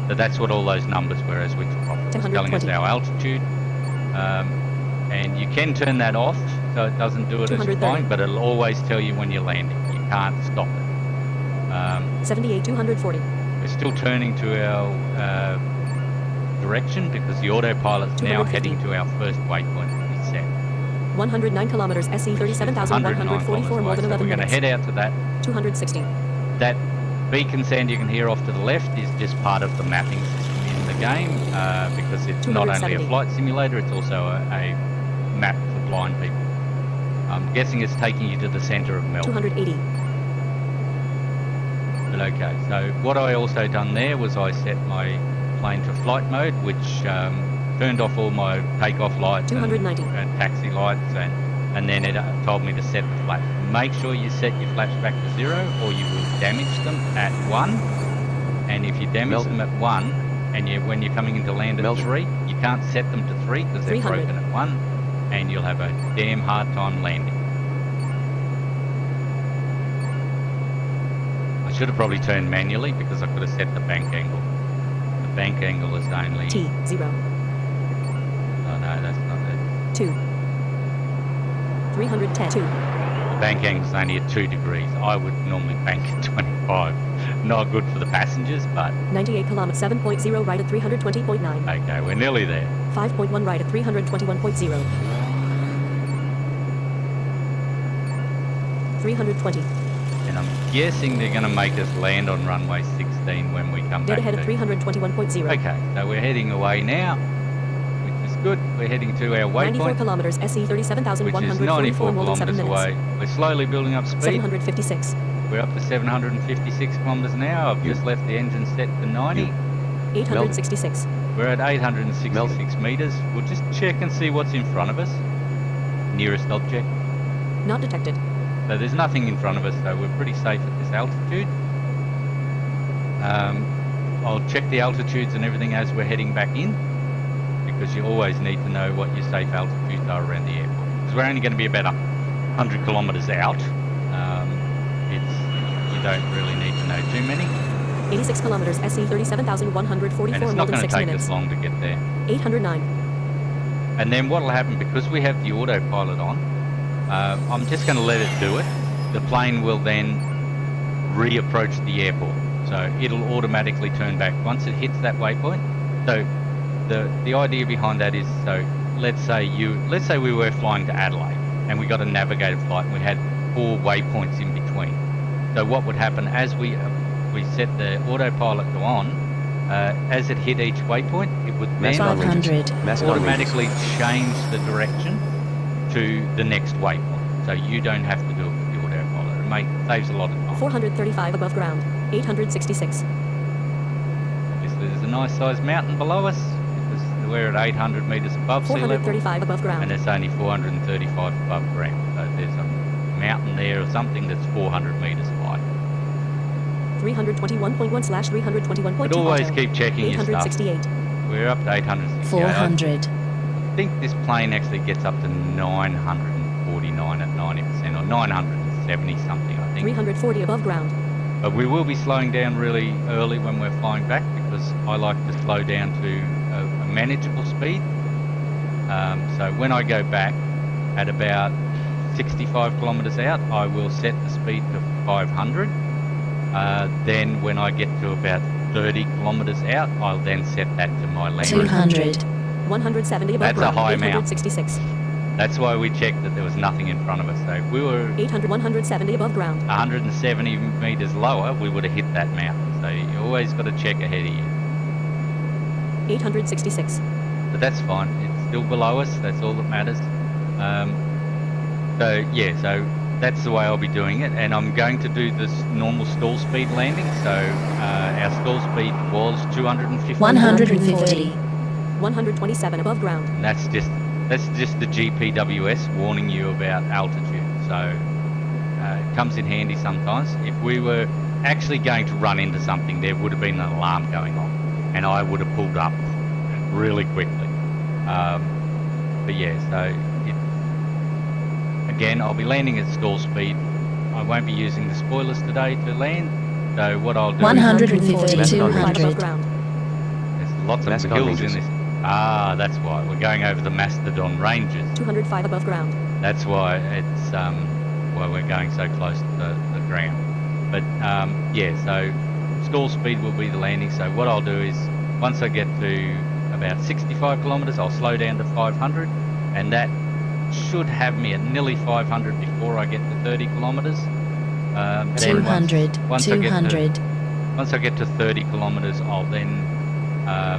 So that's what all those numbers were as we took off. It's telling us 220. our altitude. And you can turn that off so it doesn't do it as 230. flying, but it'll always tell you when you're landing. You can't stop it. 78, 240. We're still turning to our direction because the autopilot's now 250. heading to our first waypoint that we set. 109 kilometers. SC 37,144 more than 11 So we're going to minutes. head out to that. 260. That beacon sound you can hear off to the left is just part of the mapping system in the game because it's not only a 270. flight simulator, it's also a map for blind people. I'm guessing it's taking you to the centre of Melbourne. 280. But okay, so what I also done there was I set my plane to flight mode, which turned off all my takeoff lights 290. and taxi lights, and then it told me to set the flaps. Make sure you set your flaps back to 0 or you will damage them at 1. And if you damage Melbourne. them at 1, and when you're coming into land at Melbourne. 3, you can't set them to 3 because they're 300. broken at 1, and you'll have a damn hard time landing. I should have probably turned manually because I could have set the bank angle. The bank angle is only... T. 0. Oh no, that's not it. 2. 310. 2. The bank angle is only at 2 degrees. I would normally bank at 25. Not good for the passengers, but 98 kilometers. 7.0 right at 320.9. okay, we're nearly there. 5.1 right at 321.0. 320. And I'm guessing they're going to make us land on runway 16 when we come Dead back ahead at to... 321.0. Okay, so we're heading away now, which is good. We're heading to our 94 waypoint, kilometers. SE which is 37,144 94 more than 7 kilometres minutes. away. We're slowly building up speed. 756. We're up to 756 kilometres an hour. I've just left the engine set to 90. 866. We're at 866 metres. We'll just check and see what's in front of us. Nearest object. Not detected. So there's nothing in front of us, so we're pretty safe at this altitude. I'll check the altitudes and everything as we're heading back in, because you always need to know what your safe altitudes are around the airport. Because we're only going to be about 100 kilometres out. You don't really need to know too many. 86 kilometers. SE 37,144 And more it's not than going to 6 take minutes. us long to get there. 809. And then what will happen, because we have the autopilot on, I'm just going to let it do it. The plane will then reapproach the airport. So it'll automatically turn back once it hits that waypoint. So the idea behind that is, so let's say we were flying to Adelaide and we got a navigated flight and we had 4 waypoints in between. So what would happen as we set the autopilot to on, as it hit each waypoint, it would then Macedon ranges. 500. Macedon ranges. automatically change the direction to the next waypoint. So you don't have to do it with the autopilot. It saves a lot of time. 435 above ground. 866. Obviously there's a nice sized mountain below us because we're at 800 metres above sea level, 435 above and ground. it's only 435 above ground. So there's a mountain there or something that's 400 metres high. 321.1/321.2. But always auto. keep checking your stuff. 868. We're up to 868. 400. I think this plane actually gets up to 949 at 90% or 960 170 something, I think. 340 above ground. But we will be slowing down really early when we're flying back because I like to slow down to a manageable speed. So when I go back at about 65 kilometers out, I will set the speed to 500. Then when I get to about 30 kilometers out, I'll then set that to my landing. 200. 170 above That's a ground. high amount. 866. That's why we checked that there was nothing in front of us. So if we were 800. 170 above ground. 170 meters lower, we would have hit that mountain. So you always got to check ahead of you. 866. But that's fine. It's still below us. That's all that matters. So yeah, so that's the way I'll be doing it. And I'm going to do this normal stall speed landing. So our stall speed was 250. 150. 127 above ground. And that's just the GPWS warning you about altitude. So it comes in handy sometimes. If we were actually going to run into something, there would have been an alarm going on, and I would have pulled up really quickly. But yeah, so again, I'll be landing at stall speed. I won't be using the spoilers today to land. So what I'll do 150, above 200. ground. there's lots of Macedon hills Ranges. in this. Ah, that's why we're going over the Mastodon Ranges. 205 above ground. That's why it's why we're going so close to the ground. But yeah, so stall speed will be the landing. So what I'll do is once I get to about 65 kilometers, I'll slow down to 500, and that should have me at nearly 500 before I get to 30 kilometers. Then 200. once 200. once I get to 30 kilometers, I'll then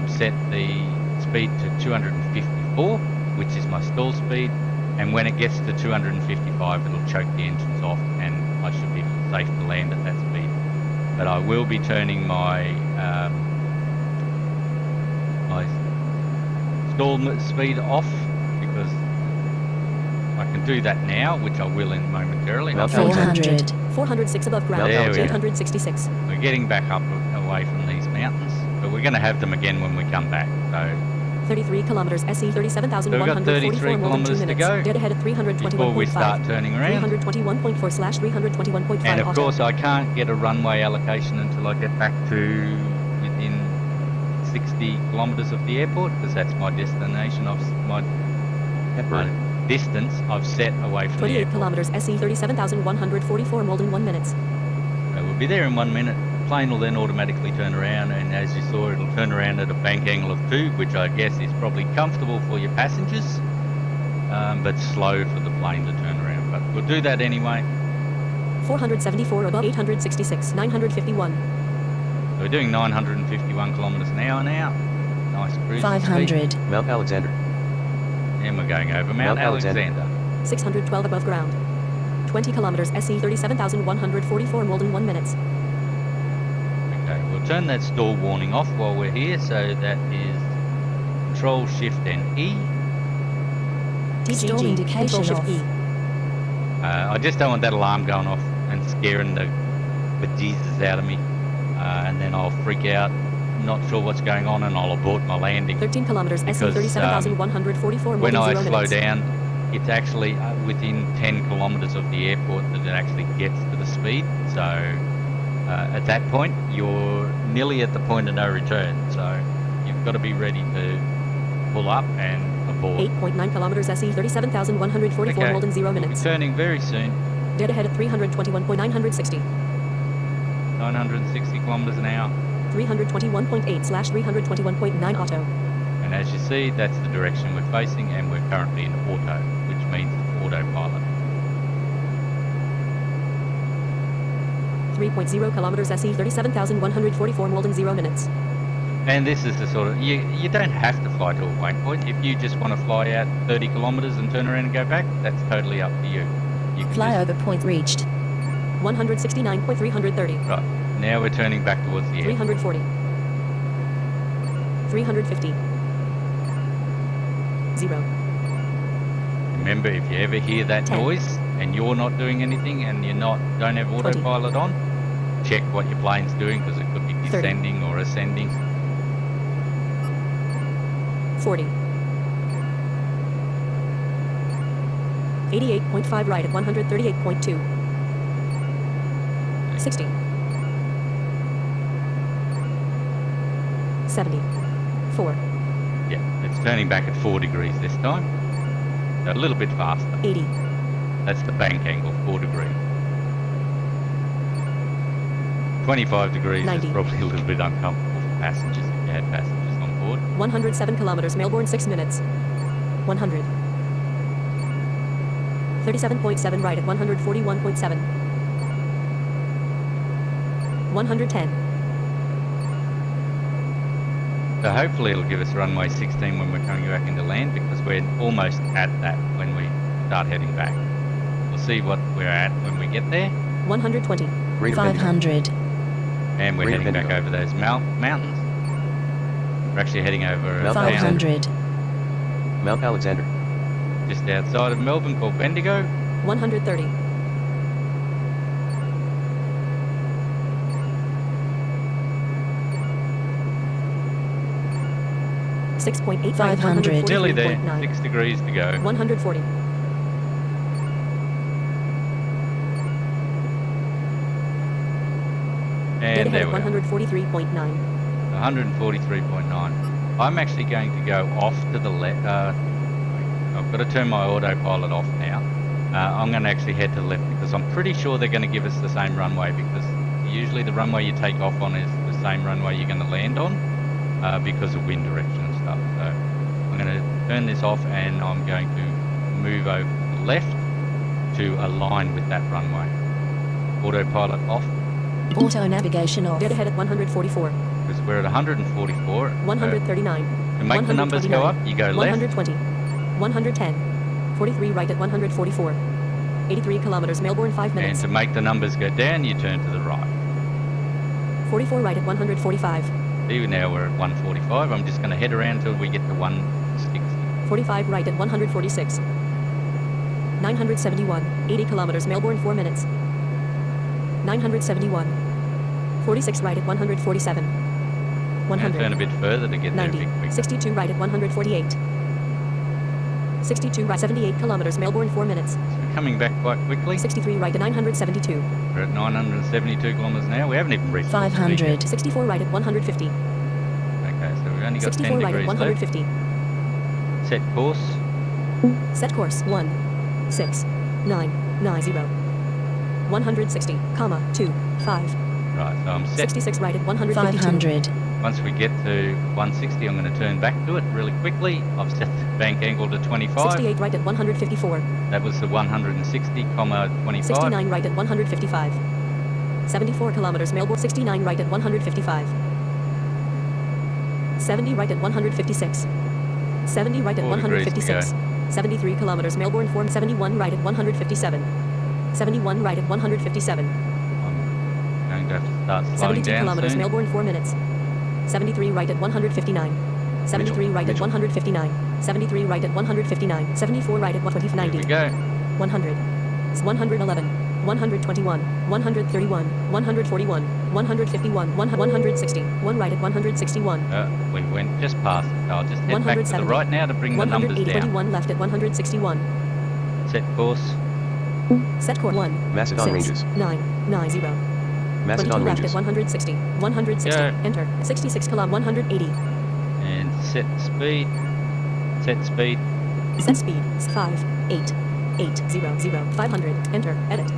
set the speed to 254, which is my stall speed, and when it gets to 255 it'll choke the engines off and I should be safe to land at that speed. But I will be turning my my stall speed off because I can do that now, which I will in momentarily. Mount 400. 406 above ground. There we go. 866. We're getting back up away from these mountains, but we're going to have them again when we come back. So 33 kilometers. SE So we've got 37,144 33 more than 2 kilometers to minutes. go Dead ahead at 321.5. before we start turning around. 321.4/321.5 And of auto. course I can't get a runway allocation until I get back to within 60 kilometres of the airport, because that's my destination. My Hepburn. distance I've set away from the 28 airport. kilometers. SE 37,144 more than 1 minute. So we'll be there in 1 minute. Plane will then automatically turn around, and as you saw, it'll turn around at a bank angle of 2, which I guess is probably comfortable for your passengers, but slow for the plane to turn around. But we'll do that anyway. 474 above 866. 951. So we're doing 951 kilometres an hour now. Nice cruise 500. Mount Alexander. And we're going over Mount Mount Alexander. Alexander. 612 above ground. 20 kilometers. SE 37,144 more than 1 minute. Okay, we'll turn that stall warning off while we're here. So that is Control Shift and E. Stall TGG. indication Control Shift off. E. I just don't want that alarm going off and scaring the bejesus out of me. And then I'll freak out, not sure what's going on, and I'll abort my landing. 13 kilometers. SE Because, 37,144 more When than I 0 slow minutes. down, it's actually within 10 kilometres of the airport that it actually gets to the speed. So at that point, you're nearly at the point of no return. So you've got to be ready to pull up and abort. 8.9 kilometers. SE 37,144 more than 0 we'll be minutes. turning very soon. Dead ahead at 321.960. 960 kilometres an hour. 321.8/321.9 auto. And as you see, that's the direction we're facing, and we're currently in auto, which means autopilot. 3.0 kilometers. SE 37,144 more than 0 minutes. And this is the sort of, you don't have to fly to a waypoint. If you just want to fly out 30 kilometres and turn around and go back, that's totally up to you. You can just, Flyover point reached. 169.330. right, now we're turning back towards the air. 340. 350. 0. Remember, if you ever hear that 10. noise and you're not doing anything and don't have 20. autopilot on, check what your plane's doing, because it could be 30. descending or ascending. 40. 88.5 right at 138.2. 60. 70. 4. Yeah, it's turning back at 4 degrees this time. So a little bit faster. 80. That's the bank angle, 4 degrees. 25 degrees 90. is probably a little bit uncomfortable for passengers if you had passengers on board. 107 kilometers, Melbourne 6 minutes. 100. 37.7 right at 141.7. 110. So hopefully it'll give us runway 16 when we're coming back into land, because we're almost at that when we start heading back. We'll see what we're at when we get there. 120. Rate of Bendigo. 500. And we're Rate of heading back Bendigo. over those mountains. We're actually heading over a Mount town 500. Mount Alexander. just outside of Melbourne called Bendigo. 130. 6.8 500. Nearly there, 143.9. 6 degrees to go. 140. Dead And ahead there at we are, 143.9. 143.9. I'm actually going to go off to the left. I've got to turn my autopilot off now. I'm going to actually head to the left because I'm pretty sure they're going to give us the same runway, because usually the runway you take off on is the same runway you're going to land on because of wind direction and stuff. So I'm going to turn this off and I'm going to move over to the left to align with that runway. Autopilot off Auto navigation off. Dead ahead at 144. because we're at 144. 139. To make the numbers go up, you go left. 120. 110. 43 right at 144. 83 kilometers, Melbourne 5 And minutes. to make the numbers go down, you turn to the right. 44 right at 145. See, now we're at 145. I'm just going to head around till we get to 160. 45 right at 146. 971. 80 kilometers, Melbourne 4 minutes. 971. 46 right at 147. And turn a 100. bit further to get there a 90. bit quicker. 62 right at 148. 62 right, 78 kilometers, Melbourne 4 minutes. So we're coming back quite quickly. 63 right at 972. We're at 972 kilometres an hour. We haven't even reached the speed 500. 64 right at 150. yet. Okay, so we've only got 10 64 right at degrees left. 150. Set course. Set course 16990. 160, comma 25. Right, so I'm set. 66 right at 152. 500. Once we get to 160, I'm going to turn back to it really quickly. I've set the bank angle to 25. 68 right at 154. That was the 160, 25. 69 right at 155. 74 kilometers, Melbourne 69 right at 155. 70 right at 156. 70 right at 4 degrees to 156. 73 kilometers, Melbourne form 71 right at 157. 71 right at 157. I'm going to have to start slowing 72 down kilometers, soon. Melbourne 4 minutes. 73 right at 159. 73 right at Mitchell. 159. 73 right at 159. 74 right at 120. Here we 90. go. 100. 111. 121. 131. 141. 151. 160. 1 right at 161. We went just past it. So I'll just head back to the 170. right now to bring the numbers 180. down. 21 left at 161. Set course. Set course 1. Macedon 6. ranges. 9. 90. 22 Macedon left ranges. at 160. 160. Go. Enter. 66 km 180. And set speed. Set speed. Set speed 5. 8. 800. 500. Enter. Edit. So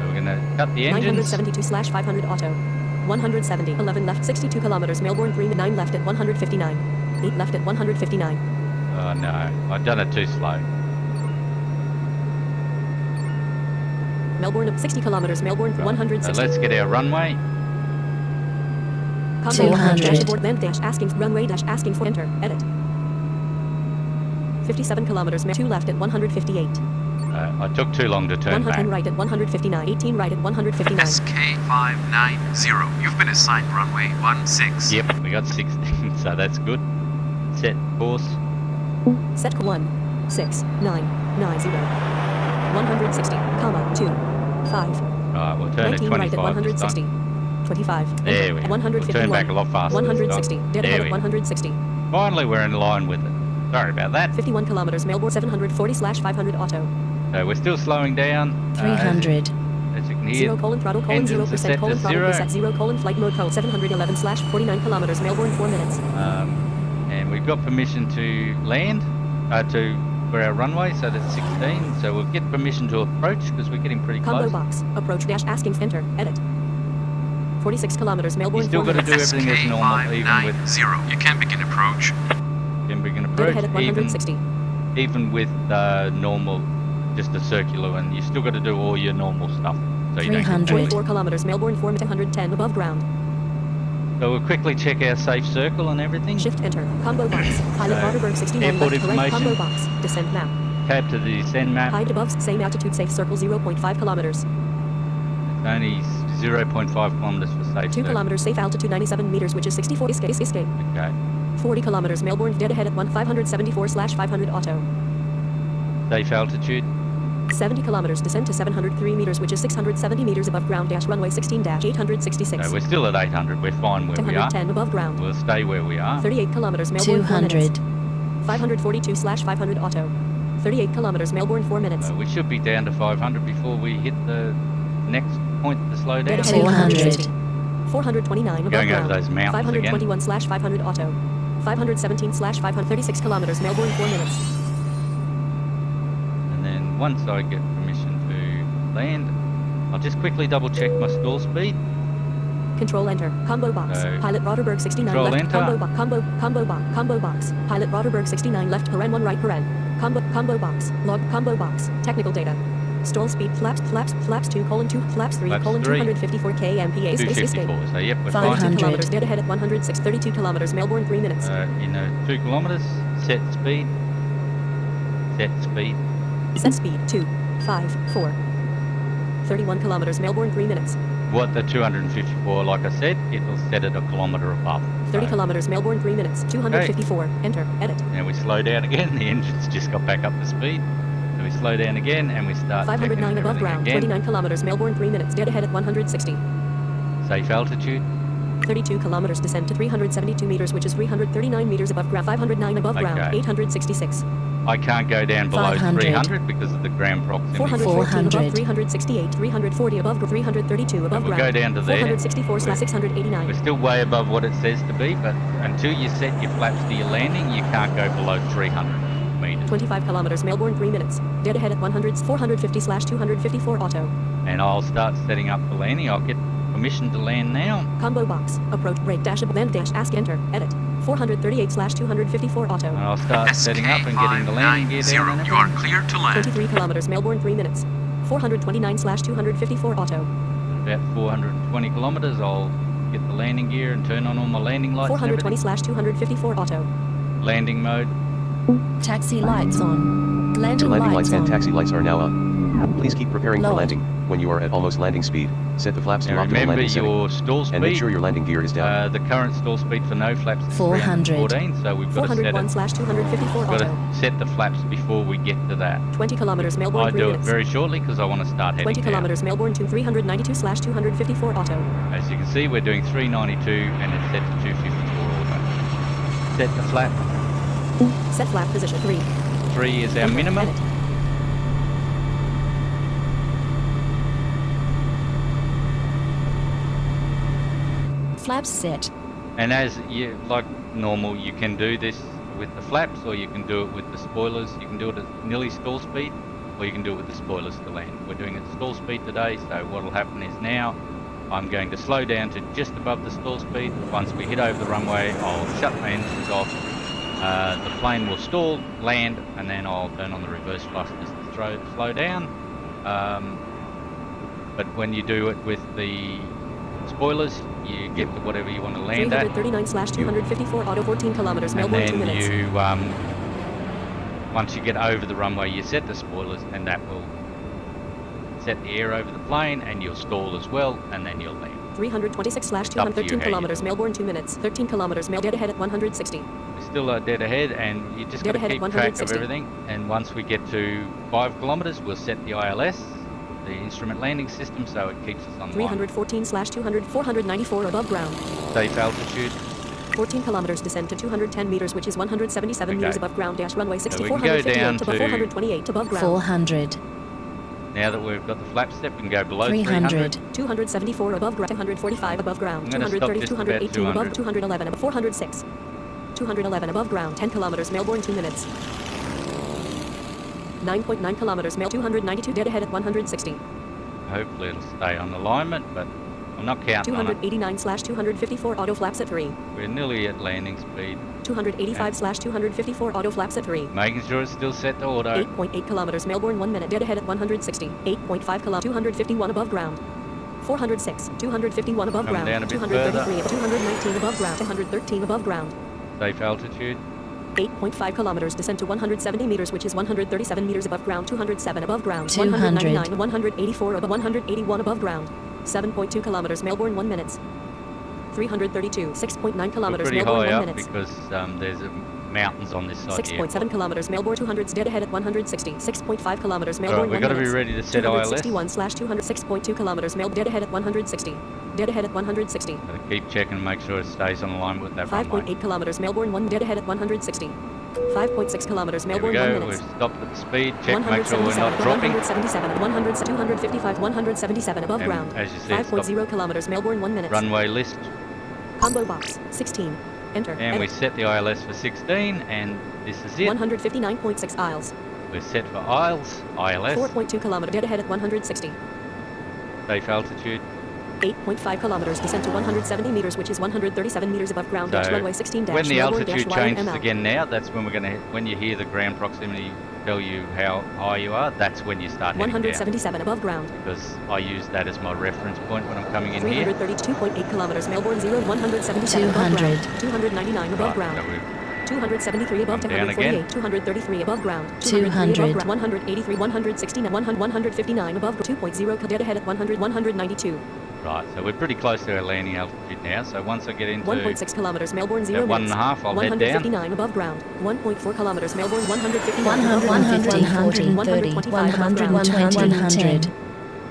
we're going to cut the engines. 972/500 auto. 170. 11 left. 62 kilometers. Melbourne 3. 9 left at 159. 8 left at 159. Oh no, I've done it too slow. Melbourne 60 kilometers. Melbourne Right. 160. So let's get our runway. 200. Dashboard land dash asking runway dash asking for enter. Edit. 57 kilometers. 2 left at 158. I took too long to turn 110 back. right at 159. 18 right at 159. SK590. You've been assigned runway 16. Yep, we got 16, so that's good. Set course. Set 1. 6. 9. 90. 160, comma 2. 5. Right, we'll turn at 19 right at 25 this 160. time. 25. There we go. We'll 151. turn back a lot faster. 160. This time. Dead There ahead we at go. 160. Finally, we're in line with it. Sorry about that. 51 kilometers. Melbourne 740/500 auto. So we're still slowing down. 300. As you can here. 0 throttle Engines are 0% set to throttle zero. reset 0 flight mode code 711/49 kilometers Melbourne 4 minutes. And we've got permission to land for our runway, so that's 16. So we'll get permission to approach because we're getting pretty Combo close. box approach dash asking enter edit 46 kilometers Melbourne You still 4 got to do minutes. everything as normal, even with SK590. You can begin approach. Dead ahead at 160. even with normal, just a circular one. You still got to do all your normal stuff. So you don't get 300. penalized. 24 kilometers Melbourne 4 minutes 110 above ground. So we'll quickly check our safe circle and everything. Shift enter combo box pilot So, Roderberg 61 airport left to right combo information. box descent map Tab to the descend map. height above same altitude safe circle 0.5 kilometers It's only 0.5 kilometers for safe 2 circle. kilometers safe altitude 97 meters which is 64 escape Okay. 40 kilometers Melbourne dead ahead at 574/500 auto Safe altitude. 70 kilometers descent to 703 meters which is 670 meters above ground dash runway 16 dash 866 So we're still at 800. We're fine where we are. 210 above ground We'll stay where we are. 38 kilometers Melbourne 4 minutes 200. 542/500 auto 38 kilometers Melbourne 4 minutes So we should be down to 500 before we hit the next point to slow dead down. ahead at 400. 429 above Going over ground those mountains again. 521/500 auto 517/536 kilometers Melbourne 4 minutes And then once I get permission to land, I'll just quickly double check my stall speed. control enter combo box So, pilot Roderberg 69 control left enter. combo box pilot Roderberg 69 left paren 1 right paren combo box log combo box technical data stall speed flaps 2 colon 2 flaps 3 Flaps colon 3. 254 kmph escape 254. So yep, we're 32 fine. 500. kilometers dead ahead at 106 32 kilometers Melbourne 3 minutes 2 kilometers. Set speed. Set speed. set speed 2 5 4 31 kilometers Melbourne 3 minutes What the 254, like I said, it will set it a kilometre above. 30 So, kilometers Melbourne 3 minutes 254 enter edit now we slow down again. The engine's just got back up to speed. So we slow down again and we start checking 509 above everything ground again. 29 kilometers Melbourne 3 minutes dead ahead at 160 Safe altitude. 32 kilometers descent to 372 meters which is 339 meters above ground 509 above ground Okay. 866 I can't go down below 500. 300 because of the ground proximity. 414 above 400. 368 340 above 332 above we'll ground go down to there. 464/689 We're still way above what it says to be, but until you set your flaps to your landing, you can't go below 300 meters. 25 kilometers Melbourne 3 minutes dead ahead at 450/254 auto And I'll start setting up for landing. I'll get permission to land now. combo box approach brake dash land dash ask enter edit 438/254 auto And I'll start setting up and getting the landing gear down and You are everything. clear to land. 23 kilometers Melbourne 3 minutes 429/254 auto About 420 kilometers, I'll get the landing gear and turn on all my landing lights and everything. 420/254 auto Landing mode. Taxi lights on. Landing, Your landing lights on. and taxi lights are now on. Please keep preparing for Load. landing. When you are at almost landing speed, set the flaps to Now optimal remember landing setting. your stall speed. And make sure your landing gear is down. The current stall speed for no flaps is 400. 314, so we've got to set it. 401/254 Got auto to set the flaps before we get to that. 20 kilometers Melbourne I 3 do it minutes very shortly because I want to start heading 20 down. kilometers Melbourne to 392/254 auto As you can see, we're doing 392 and it's set to 254 auto. Set the flap. set flap position 3 3 is our Enter, minimum. edit. Flaps set. And as you like normal, you can do this with the flaps, or you can do it with the spoilers. You can do it at nearly stall speed, or you can do it with the spoilers to land. We're doing it at stall speed today, so what will happen is now I'm going to slow down to just above the stall speed. Once we hit over the runway, I'll shut my engines off. The plane will stall, land, and then I'll turn on the reverse thrusters to slow down. But when you do it with the spoilers, you get to whatever you want to land at. 339/254 auto 14 kilometers And Melbourne 2 then minutes you, once you get over the runway, you set the spoilers, and that will set the air over the plane, and you'll stall as well, and then you'll land. 326/213 how kilometers you- Melbourne 2 minutes 13 kilometers dead ahead at 160 We're still dead ahead, and you just Dead got to ahead at keep track of 160. everything. And once we get to 5 kilometers, we'll set the ILS, the instrument landing system, so it keeps us on line. 314/200 494 above ground Safe altitude. 14 kilometers descent to 210 meters which is 177 Okay. meters above ground dash runway So 60 we can go down 458 above to- 428 above ground 400. Now that we've got the flap step, we can go below 300. 300. 274 above ground, 245 above ground, I'm gonna stop 230, just about 218 above, 200. 211 above, 406. 211 above ground, 10 kilometers, Melbourne, 2 minutes. 9.9 kilometers, 292 dead ahead at 160. Hopefully it'll stay on alignment, but I'm not counting on it. 289/254 auto flaps at 3. We're nearly at landing speed. 285/254 auto flaps at 3. Making sure it's still set to auto. 8.8 kilometers, Melbourne, 1 minute, dead ahead at 160. 8.5 kilometers, 251 above ground. 406, 251 above Coming ground. down a bit 233, 219 above ground, 213 above ground. Safe altitude. 8.5 kilometers, descent to 170 meters, which is 137 meters above ground, 207 above ground, 200. 199, 184 above, 181 above ground. 7.2 kilometers, Melbourne, 1 minute. 332, 6.9 We're kilometers, pretty Melbourne, high 1 up minute. because there's mountains on this side. 6.7 kilometers, Melbourne, 200s, dead ahead at 160. 6.5 kilometers, Melbourne, Alright, we've 1 got to be minute. ready to set ILS. 261/200, 6.2 kilometers, Melbourne, dead ahead at 160. Dead ahead at 160. Gotta keep checking and make sure it stays on alignment with that runway. 5.8 kilometers, Melbourne, 1 dead ahead at 160. 5.6 kilometers, There we Melbourne, 1 go. We've minute. stopped at the speed. Check, make sure we're 177, not dropping. 177, 100, 255, 177 above And ground. as you said, 5.0 kilometers, Melbourne, 1 minute. Runway list. Combo box, 16. Enter. And we Edit. set the ILS for 16, and this is it. 159.6 aisles. We're set for ILS. 4.2 kilometer, dead ahead at 160. Safe altitude. 8.5 kilometers, descent to 170 meters, which is 137 meters above ground. Dash So runway 16 dash. when the Melbourne, altitude dash changes YML. again now, that's when we're going to, when you hear the ground proximity tell you how high you are, that's when you start heading down. 177 above ground. Because I use that as my reference point when I'm coming in here. 332.8 kilometers, Melbourne 0, 177 above 200. ground. 299 above Right, ground. so we've 273 above, Come down 248, again. 233 above ground, 203 200. above ground, 183, 169, 159 above, 2.0 dead ahead at 100, 192. Right, so we're pretty close to our landing altitude now. So once I get into 1.6 kilometers, Melbourne 0 about minutes. 1.5, I'll head down. 159 above ground, 1.4 kilometers, Melbourne 159 above 150, ground, 130, 125 above 100, ground, 100,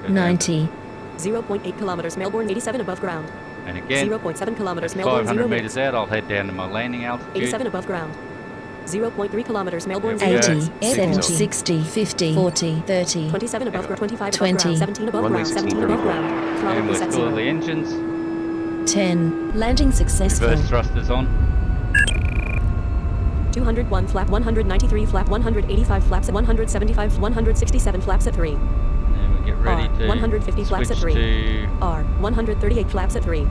90. 0.8 kilometers, Melbourne 87 above ground, And again, 0.7 kilometers, Melbourne 0 500 minutes. meters out, I'll head down to my landing altitude. 87 above ground. 0.3 kilometers, Melbourne There we 0 go. 80, minutes. 70, 60, 60, 50, 40, 30. 27 above ground, 25 above 20. ground, 17 above Runway ground, 17 above 16, ground. Throttle And we're reset still at 0. the engines. 10. Landing successful. Reverse thrusters on. 201 flap, 193 flap, 185 flaps at 175, 167 flaps at 3. And we get ready R, to 150 flaps at switch 3. to, R, 138 flaps at 3.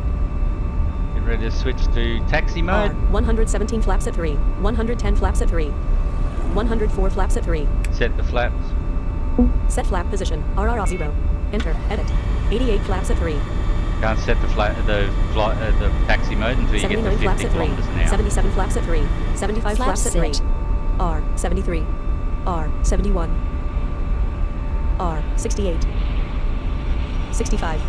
get ready to switch to taxi R, mode. 117 flaps at 3. 110 flaps at 3. 104 flaps at 3. Set the flaps. Set flap position, RRR 0. Enter, edit. 88 flaps at 3. Can't set the the taxi mode until you get to 79 flaps 50 at 3. kilometers an hour. 77 flaps at 3. 75 Flap flaps at 3. set. R, 73. R, 71. R, 68. 65.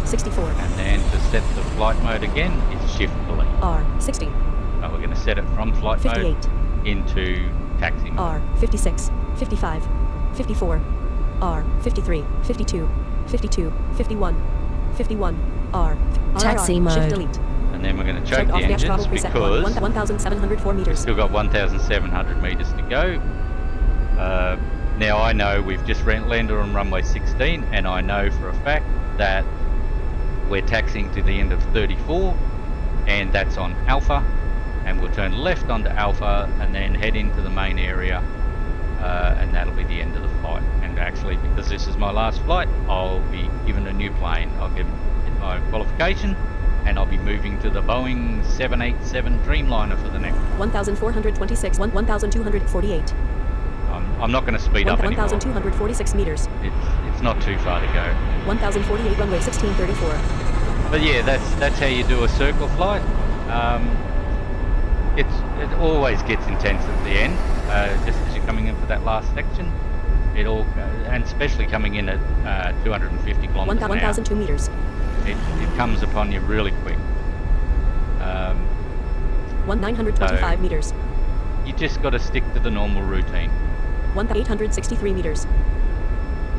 64. And then to set the flight mode again, it's shift delete. R, 60. So we're going to set it from flight 58. mode into taxi mode. R, 56. 55. 54. R, 53. 52. 52. 51. 51. R. Taxi RRR, mode. Shift delete. And then we're going to choke Check the off dash engines throttle preset 1. because 1,704 we've meters. still got 1,700 meters to go. Now I know we've just landed on runway 16, and I know for a fact that we're taxiing to the end of 34, and that's on Alpha, and we'll turn left onto Alpha and then head into the main area, and that'll be the end of the flight. And actually, because this is my last flight, I'll be given a new plane. I'll get my qualification, and I'll be moving to the Boeing 787 Dreamliner for the next. 1,426. 1,248. I'm not going to speed up anymore. 1,246 meters. It's not too far to go. 1,048 runway 1634. But yeah, that's how you do a circle flight. It always gets intense at the end, just as you're coming in for that last section. And especially coming in at 250 kilometers an hour, 1,002 meters. it comes upon you really quick. 1,925 meters. You just got to stick to the normal routine. 1,863 meters.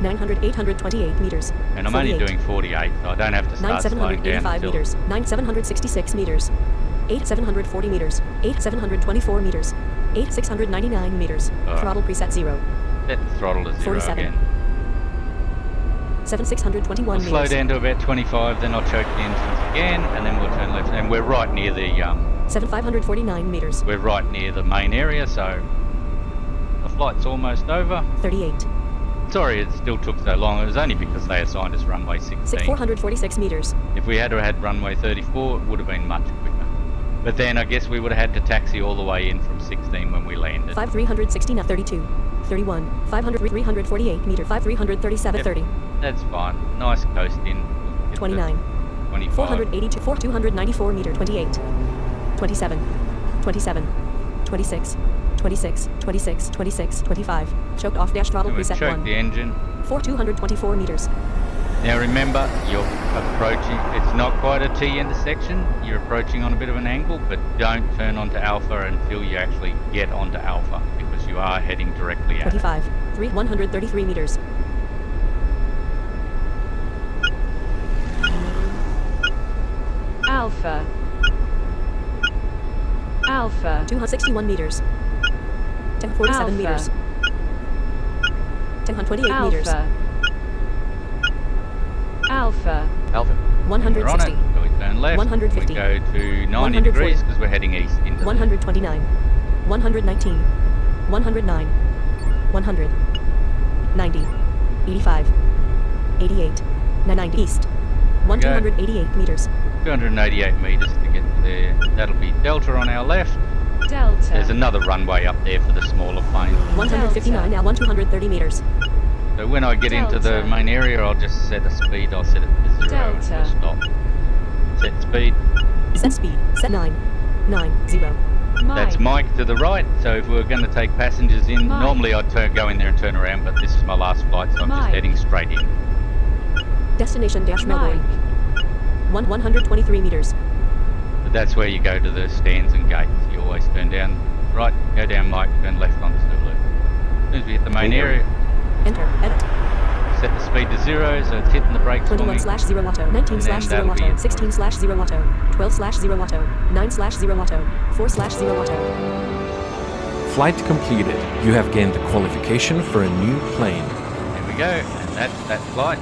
828 meters. And I'm only 48. doing 48, so I don't have to start slowing down 9,785 until meters. 9,766 meters. 8,740 meters. 8,724 meters. 8,699 meters. Alright. Throttle preset 0. set the throttle to 0 47. again. 621 We'll meters. slow down to about 25, then I'll choke the engines again, and then we'll turn left. And we're right near the 549 meters. we're right near the main area, so the flight's almost over. 38. Sorry, it still took so long. It was only because they assigned us runway 16. 446 meters. If we had runway 34, it would have been much quicker. But then I guess we would have had to taxi all the way in from 16 when we landed. 5369 32. 31. 348 meter. 5337 Yep. 30. That's fine. Nice coasting. 29. 25. 482 294 meter. 28. 27. 27. 26. 26. 26. 26. 25. Choked off dash throttle And we've preset choked 1. the engine. 224 meters. Now remember, you're approaching, it's not quite a T intersection, you're approaching on a bit of an angle, but don't turn onto alpha until you actually get onto alpha, because you are heading directly at it. 25. 133 meters. Alpha. Alpha. 261 meters. 1047 Alpha. meters. 1028 meters. Alpha. Alpha. Alpha. We're on it, 160. so we turn left, 150. we go to 90 140. degrees because we're heading east into 129. 119. 109. 100. 90. 85. 88. 90 east. 188 meters. 288 metres to get there. That'll be Delta on our left. Delta. There's another runway up there for the smaller planes. 159 now. 230 meters. So when I get into the Delta. main area, I'll just set a speed. I'll set it to 0 and Delta. we'll stop. Set speed. Set speed. Set 9. 9. 0. Mike. That's Mike to the right. So if we were going to take passengers in, Mike. normally I'd go in there and turn around, but this is my last flight, so I'm just Mike. heading straight in. Destination dash Mike. Melbourne. 123 meters. But that's where you go to the stands and gates. You always turn down right, go down Mike, turn left onto the left. As soon as we hit the main area, Enter. Edit. set the speed to 0, so it's hitting the brakes for me. 21/0 auto. 19/0 that'll be auto. it. 16/0 auto. 12/0 auto. 9/0 auto. 4/0 auto. Flight completed. You have gained the qualification for a new plane. There we go, and that's that flight.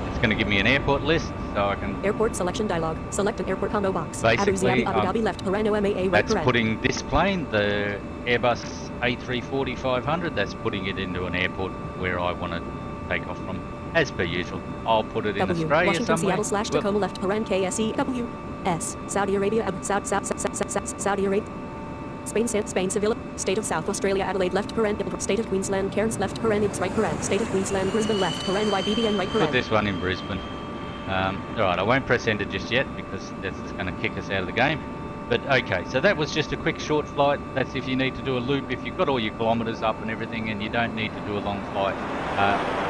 It's going to give me an airport list, so I can... Airport selection dialog. Select an airport combo box. Basically, Abu Dhabi left. Harano MAA right. That's Paran. putting this plane, the Airbus A340 500, that's putting it into an airport where I want to take off from, as per usual. I'll put it in W. Australia Washington somewhere. Seattle / Tacoma left. Paran KSE W. S. Saudi Arabia Saudi Arabia. Spain Seville. State of South Australia Adelaide left. Paran. State of Queensland Cairns left. Paran. It's right. Paran. State of Queensland Brisbane left. Paran YBBN right. Put Paran. this one in Brisbane. Alright, I won't press enter just yet because that's just going to kick us out of the game. But okay, so that was just a quick short flight. That's if you need to do a loop. If you've got all your kilometres up and everything and you don't need to do a long flight,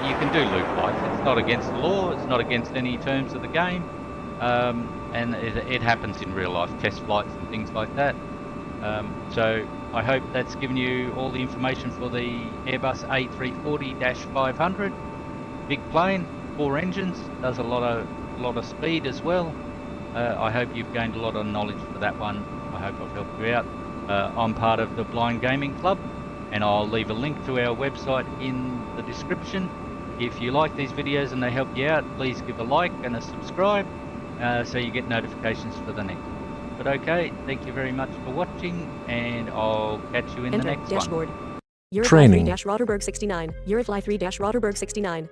you can do loop flights. It's not against the law, it's not against any terms of the game. And it happens in real life, test flights and things like that. So I hope that's given you all the information for the Airbus A340-500. Big plane, 4 engines, does a lot of speed as well. I hope you've gained a lot of knowledge for that one. I hope I've helped you out. I'm part of the Blind Gaming Club, and I'll leave a link to our website in the description. If you like these videos and they help you out, please give a like and a subscribe so you get notifications for the next one. But okay, thank you very much for watching, and I'll catch you in the Enter. next one. Dashboard. Eurofly Training. 3-Roterberg 69. Eurofly 3-Roterberg 69.